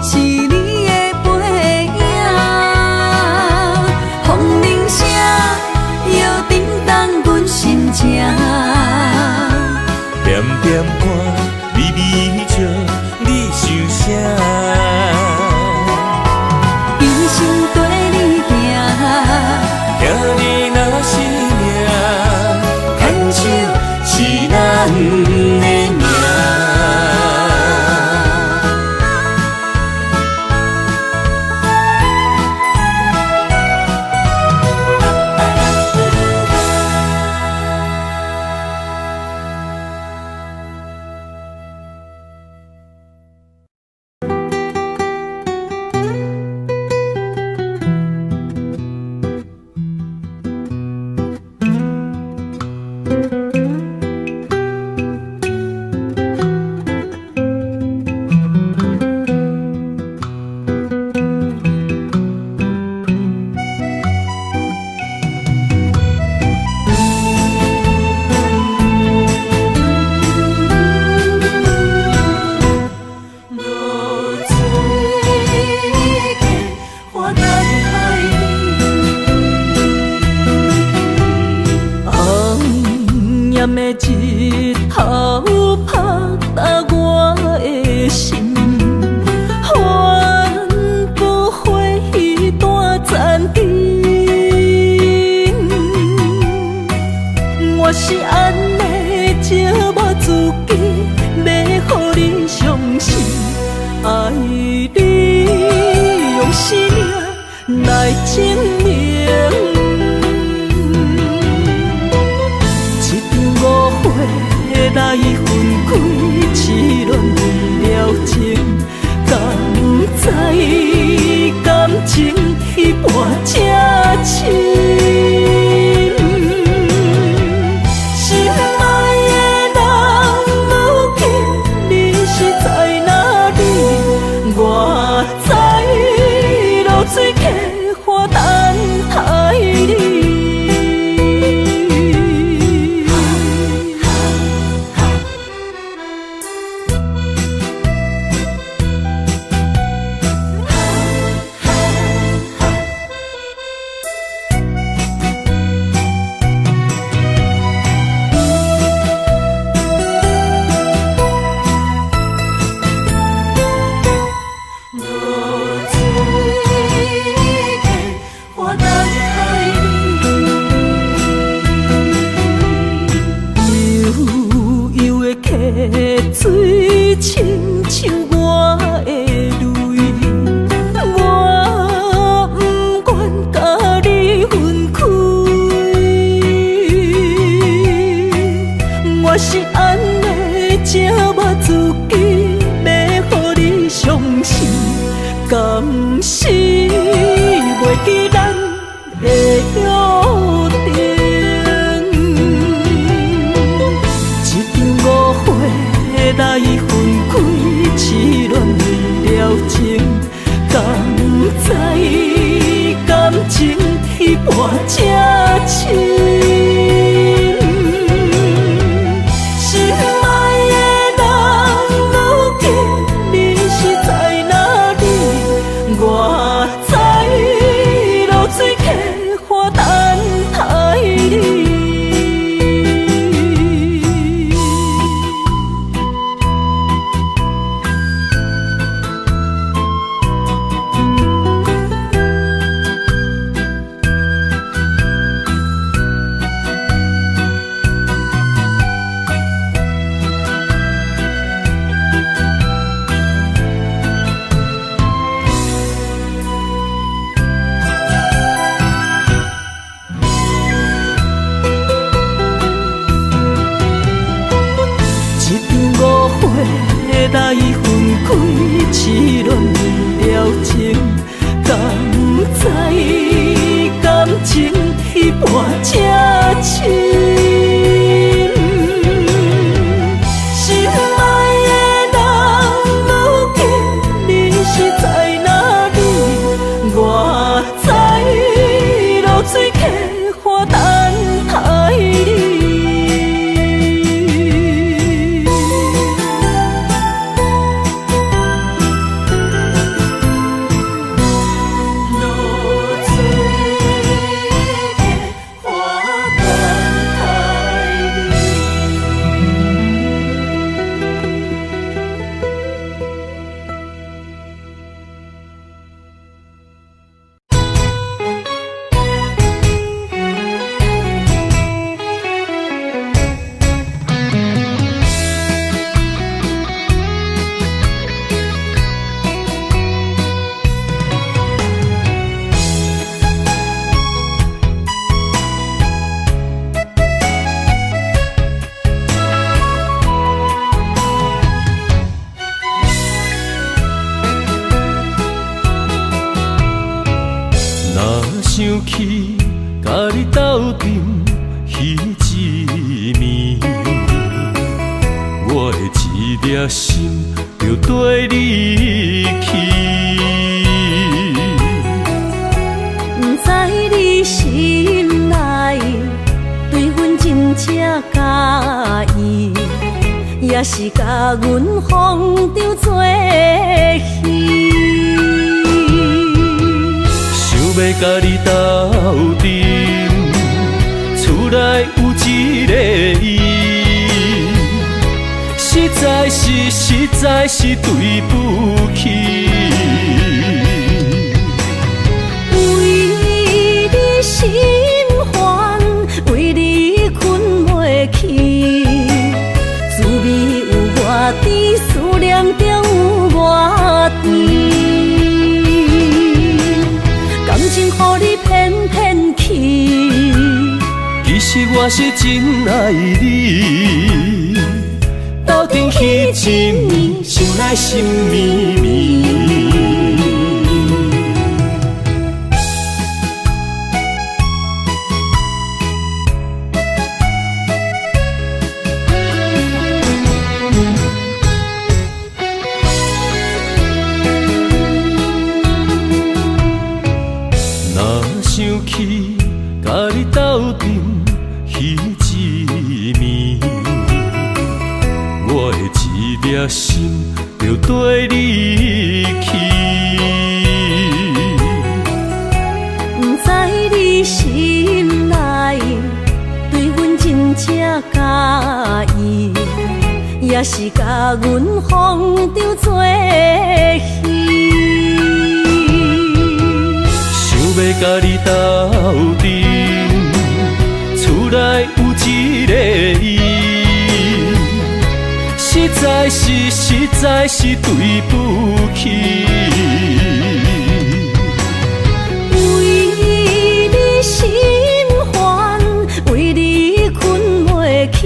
S1: 是你的背影，风铃声摇叮当阮心情。
S3: 点点看，微微笑，你想啥？
S1: 一生跟你行，
S3: 听你若是命，
S1: 牵手
S3: 是咱的命。
S1: 暗的日头拍打我的心，翻不回彼段残阵。我是安尼寂寞自己，要予你相信，爱你用生命来证明。来分开，痴恋为了情，敢知感情一半才深。心爱的人，如今你是在哪里？我在落水溪花等待你。水亲像我的泪，我不愿甲你分开。我是安尼寂寞自己，要予你相信，敢是袂记咱的约定。我这深。心爱的人，如今你是在哪里？我在落水溪花等待你。来分开，痴恋了情，敢知感情一半这深？心爱的人，如今你是在哪里？我在落水溪花等待你。
S3: 想起甲你斗阵彼一暝，我的一粒心就跟你去。
S1: 不知你心内对阮真正介意，也是甲阮放着做戏。
S3: 要甲你斗阵，厝内有一个伊，实在是对不起。
S1: 为你心烦，为你困袂去，滋味有我甜，思念中有我甜。感情予你骗骗去，
S3: 其实我是真爱你。斗阵彼一暝，想来心绵绵。想起甲你斗阵彼一暝，我的一粒心就跟你去。
S1: 不知你心内对阮真正介意，也是甲阮放着做戏。
S3: 要甲你斗阵，厝内有一个伊，实在是对不起。
S1: 为你心烦，为你困袂去，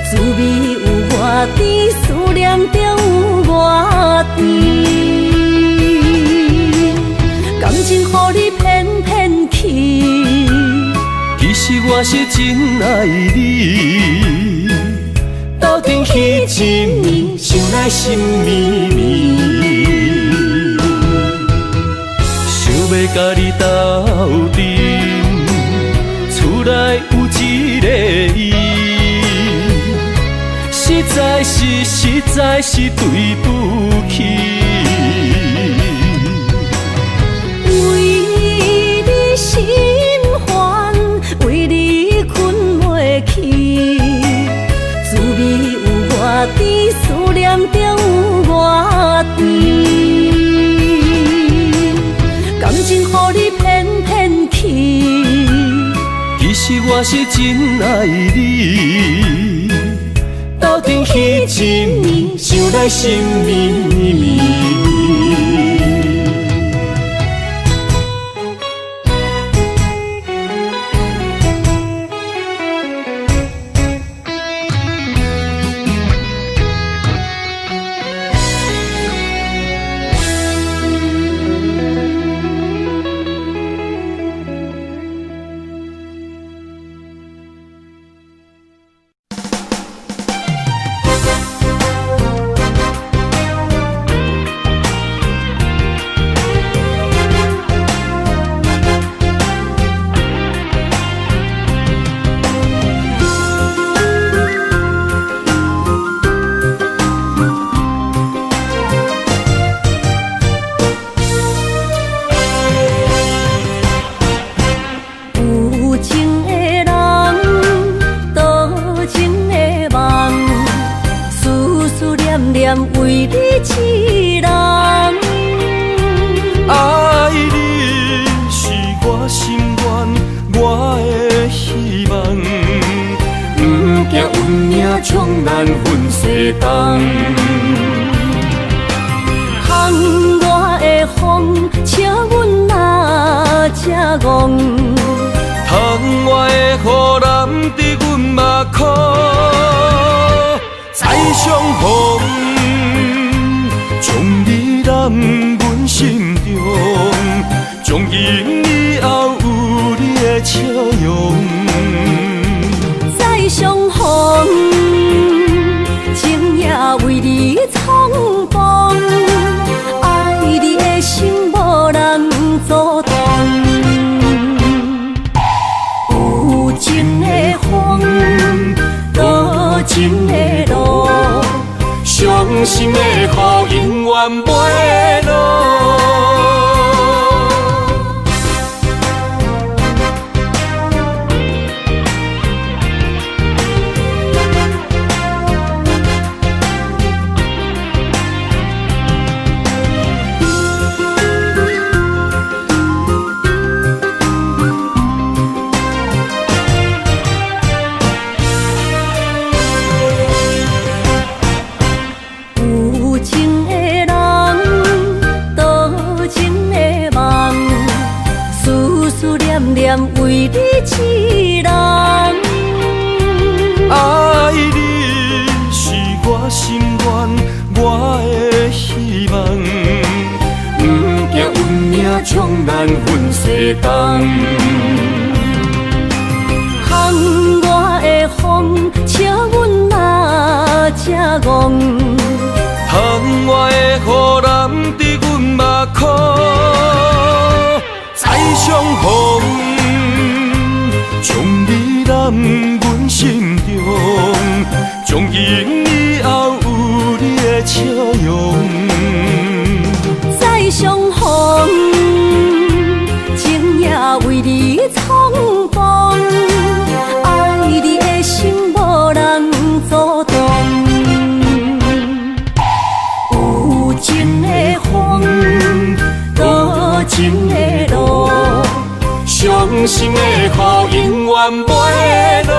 S1: 滋味有我甜，思念中有我甜。感情予你骗骗去，其实我是真爱你。斗阵彼一暝，想来心绵绵。
S3: 想要甲你斗阵，厝内有一个伊，实在是对不起。
S1: 为你心烦，为你困袂去，滋味有外甜，思念中有外甜。感情予你骗骗去，
S3: 其实我是真爱你，斗阵彼一暝，想来心绵绵。
S1: 为你痴人，
S3: 爱你是我心愿，我的希望。不惊运命冲咱分西东，
S1: 窗外的风笑阮哪只戆，
S3: 窗外的雨淋伫阮目眶，再相逢。将你揽阮心中，从今以后有你的笑容。
S1: 再相逢，情也为你冲动，爱你的心无人阻挡。有情的风，多情的路。伤心的雨永远袂落。为你痴人，
S3: 爱你是我心愿，我的希望。不惊运命冲咱分西东，
S1: 窗外的风笑阮哪只戆，
S3: 窗外的雨淋伫阮目眶，再相逢。将你揽阮心中，从今以后有你的笑容。
S1: 再相逢，情也为你冲动，爱你的心无人阻挡。有情的风，多情的路。伤心的雨永远袂落，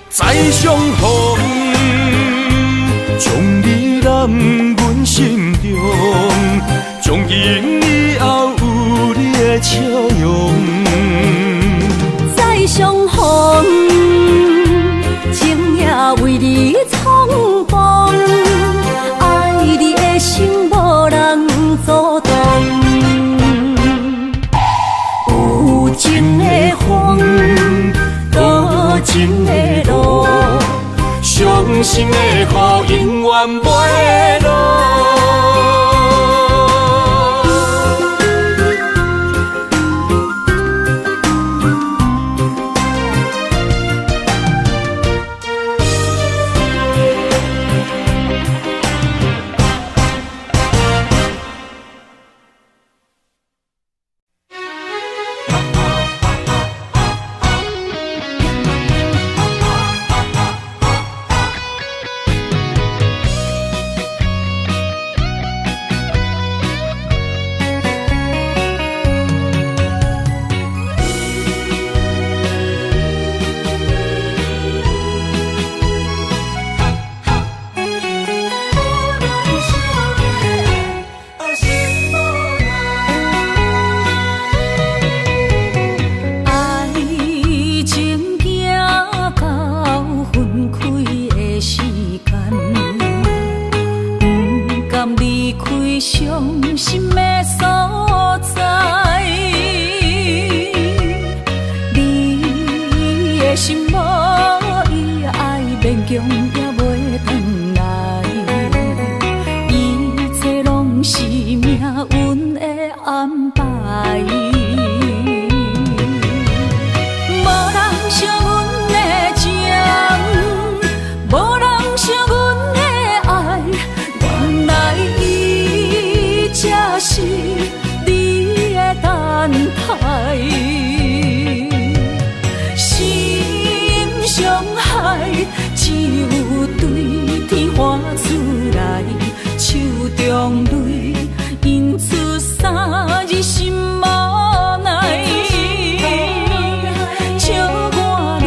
S3: 再相逢，将你揽阮心中，从今以后有你的笑容。
S1: 再相逢，情也为你冲动，爱你的心无人阻挡。有情的风，多情的路，伤心的雨永远袂落。花厝内，手中泪引出三字心无奈。笑我女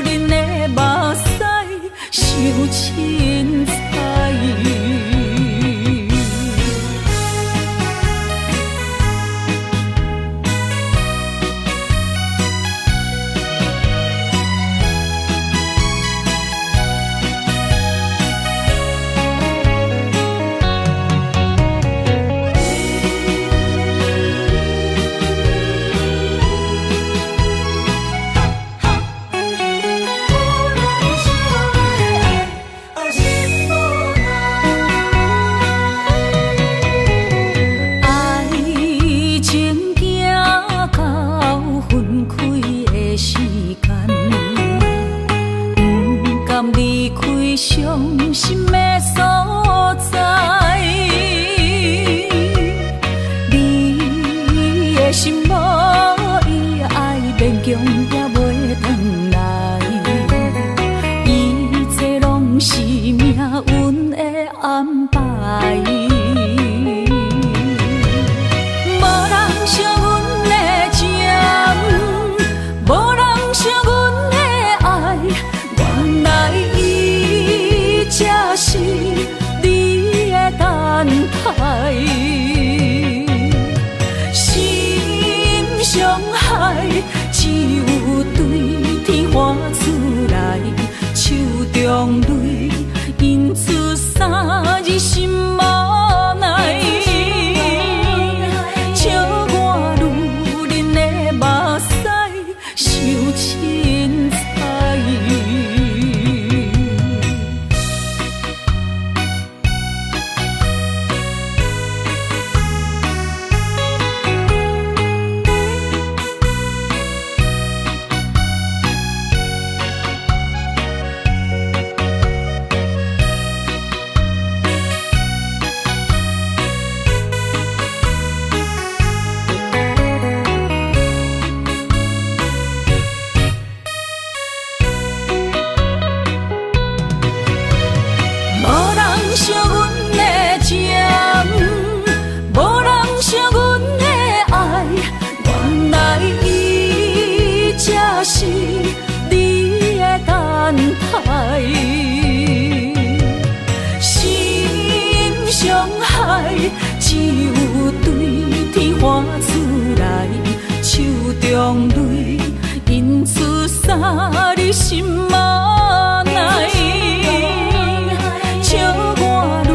S1: 人的目屎受凊彩。伤心的所在，你的心无伊爱勉强也袂转来，一切拢是命运的安排。无人惜阮的情，无人惜阮的爱，原来才是你的等待，心伤害只有对天花厝内，手中泪引出三字心无奈，笑我女人的目屎受凊彩。是你的等待，心伤害只有对天花厝内，手中泪引出三字心无奈，笑我女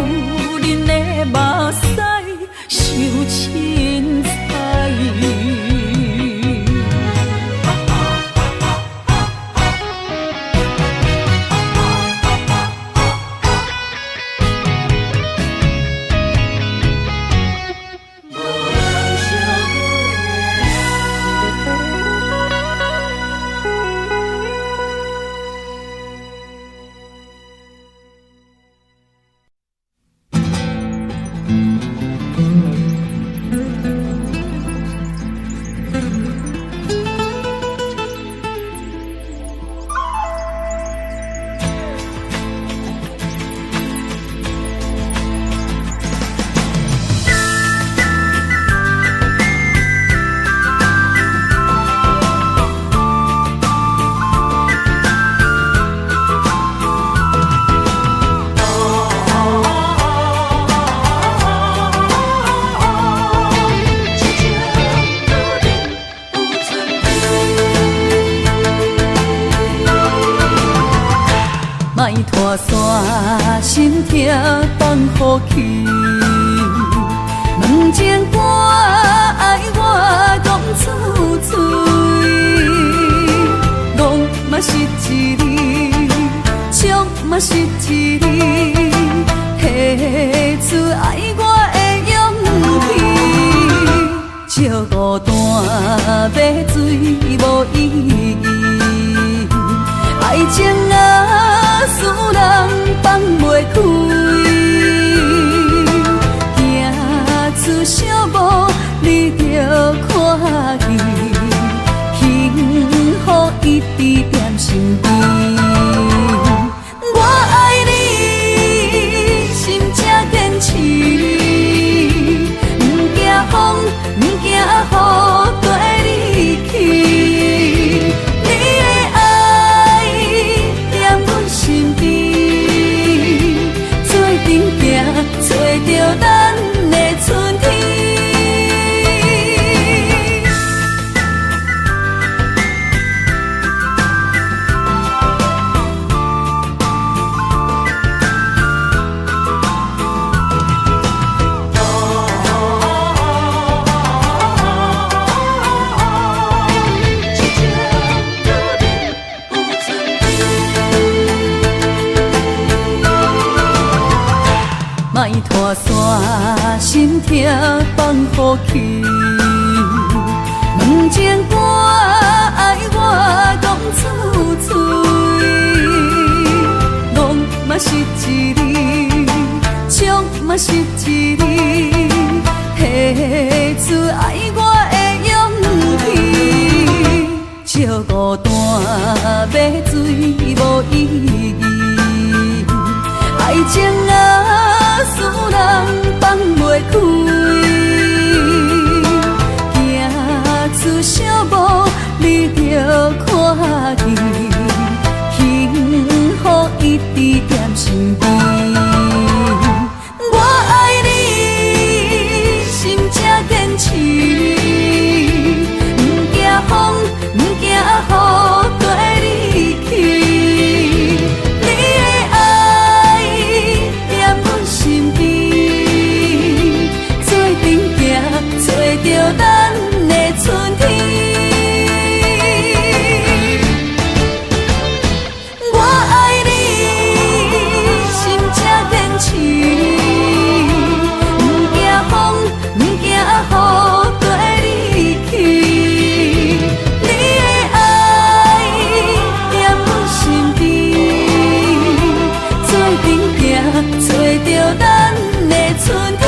S1: 人的目屎受凊彩。莫拖山心痛放予去，问情歌爱我讲出嘴，戆嘛是一字，唱嘛是一字，提出爱我的勇气，笑孤单要水无意义，爱情啊，使人放袂开，行出小步，你着看见，幸福一直踮身边。我爱你，大山心痛放乎去，问情歌爱我讲出嘴，戆嘛是一字，唱嘛是一字，写出爱我的勇气。笑孤单要水无意义，爱情啊使人放袂开，行出小步你着看见，幸福一直踮身边。我爱你，心才坚持，不惊风，不惊雨跟你去。你的爱踮阮身边，做阵行，找着咱的春天。我爱你，心才坚持，不惊风，不惊雨跟你去。你的爱踮阮身边，做阵行，找着咱的春天。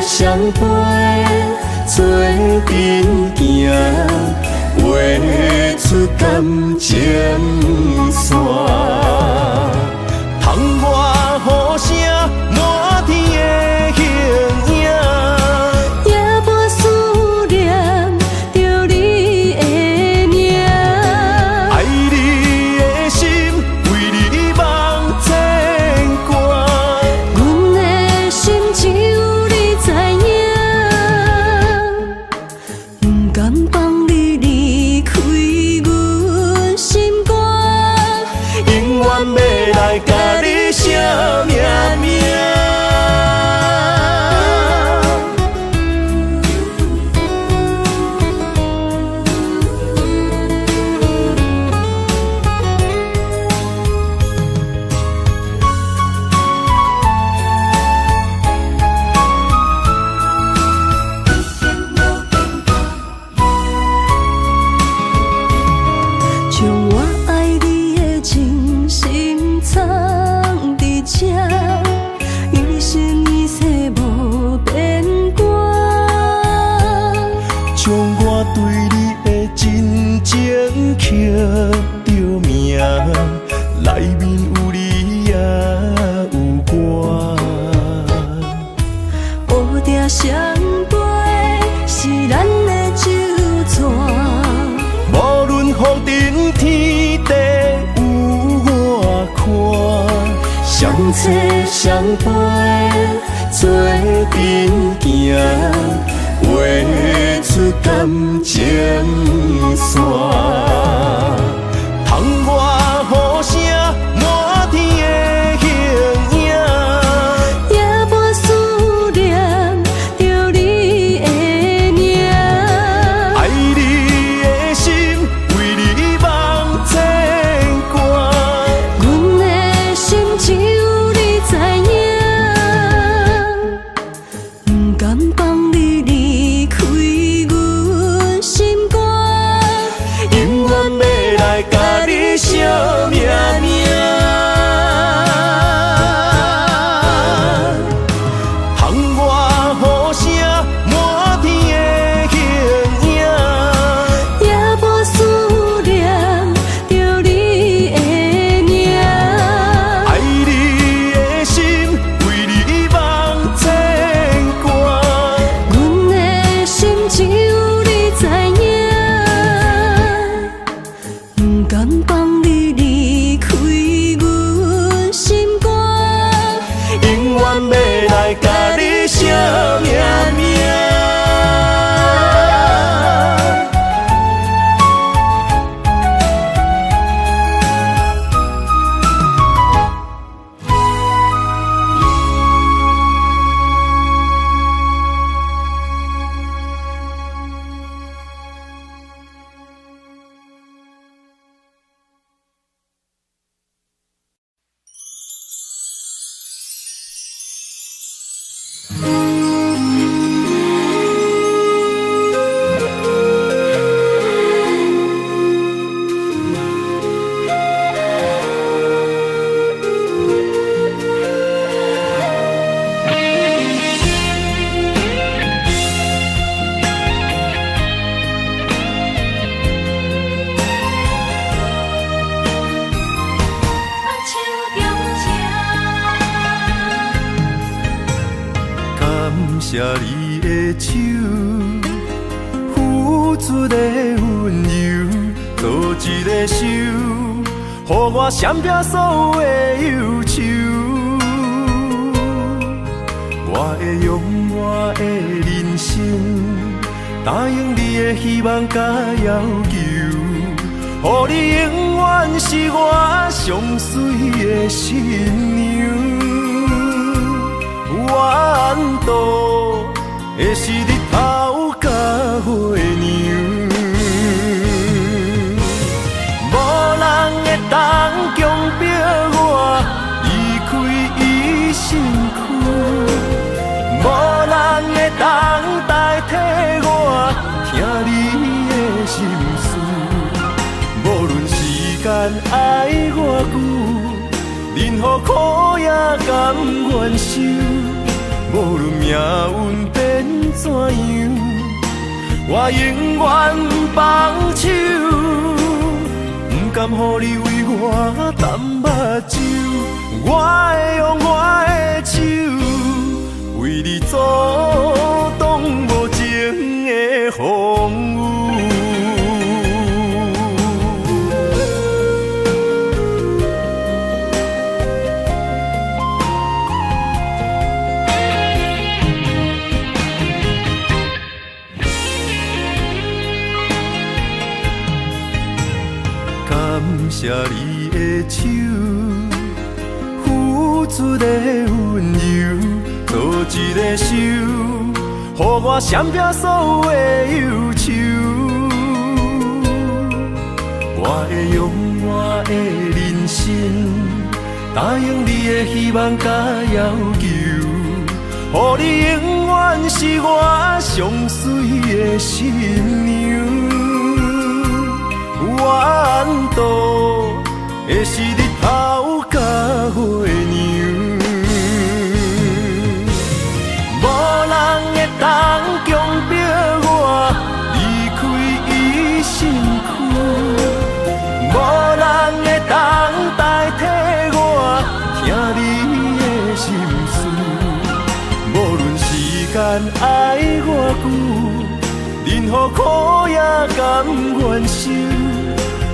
S1: 相陪做阵行，画出感情线。窗外雨声满天的形影，也无思念着你的名。
S2: 爱你的心为你梦牵挂，
S1: 阮的心只有你知影，不甘放你离开阮心肝，
S2: 永远要来甲你写命名。
S1: 将我爱你的真心藏伫这，一生一世无变卦。
S2: 将我对你的真情刻着名，内面有你也有我。
S1: 乌蝶相陪是咱的酒泉，
S2: 无论风尘天地有我看，相找相陪做阵行，画出感情线。窗外雨声满天的形影，
S1: 也无思念着你的名。
S2: 爱你的心为你梦牵挂，
S1: 阮的
S2: 要来甲你写命名。
S3: 谢你的手，付出的温柔，做一个手，予我闪避所有的忧愁。我会用我的人生，答应你的希望甲要求，予你永远是我上水的新娘。缘途会是日头甲月亮，无人会当强迫我离开伊身躯，无人会当代替我听你的心事。无论时间爱我久，任何苦也甘愿受。无论命运变怎样，我永远放手，不甘予你为我淡目睭。我会用我的手，为你阻挡无情的风雨。谢你的手，付出的温柔，做一个手，予我闪避所有的忧愁。我会用我的人生，答应你的希望甲要求，予你永远是我上水的新娘。缘途会是日头甲月亮，无人会当强迫我离开伊身躯，无人会当代替我听你的心事。无论时间爱我久，任何苦也甘愿受。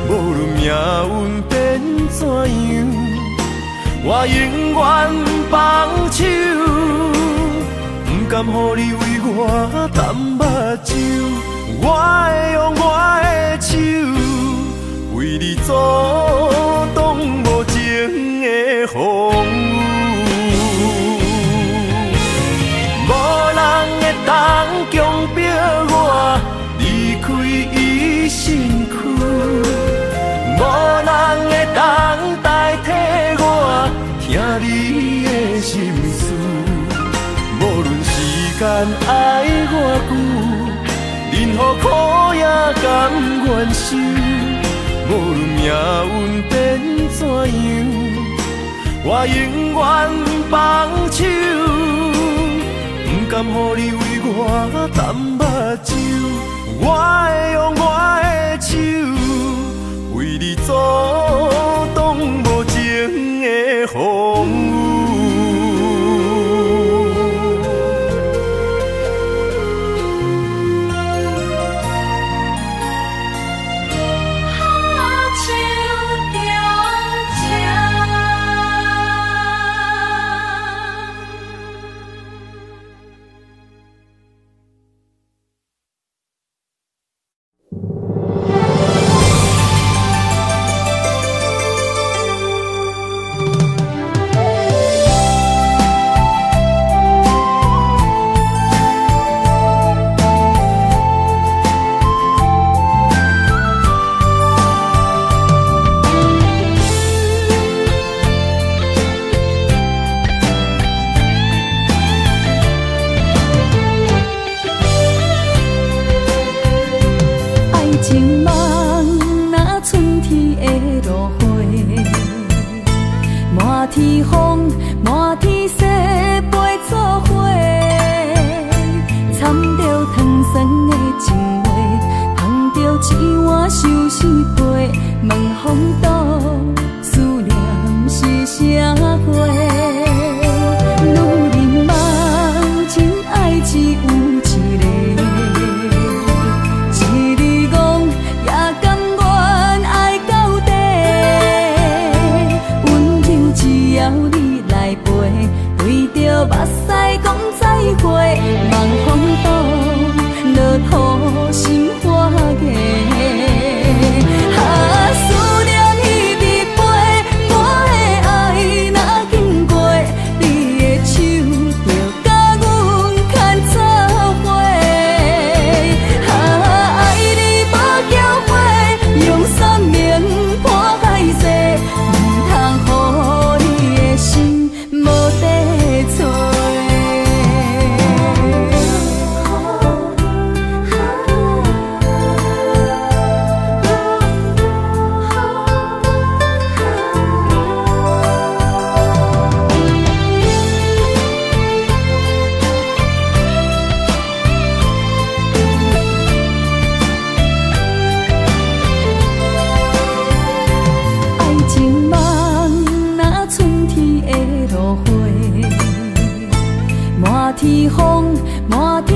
S3: 无论命运变怎样，我永远放手，不甘予你为我淡目睭。我会用我的手，为你阻挡无情的风雨。无人会当强迫我离开伊身躯。无人会当代替我听你的心事。无论时间爱我久，任何苦也甘愿受。无论命运变怎样，我永远放手，不甘予你为我淡目睭。我会用我的手，为你阻挡无情的风雨。
S1: 情梦若春天的落花，满天风，满天雪，陪作伙，掺着糖酸的情话，捧着一碗相思杯，问风度思念是啥货？女人梦真爱只有一个，一日戆也甘愿爱到底，温柔只要你来陪，对着目屎讲再会，望风度落土心花芽。思念彼日飞，我的爱若经过，你的手就甲阮牵做伙。爱你无缴费，用生命破海誓，唔通予你的心无地找。爱情梦若春天的落花，满天风，满天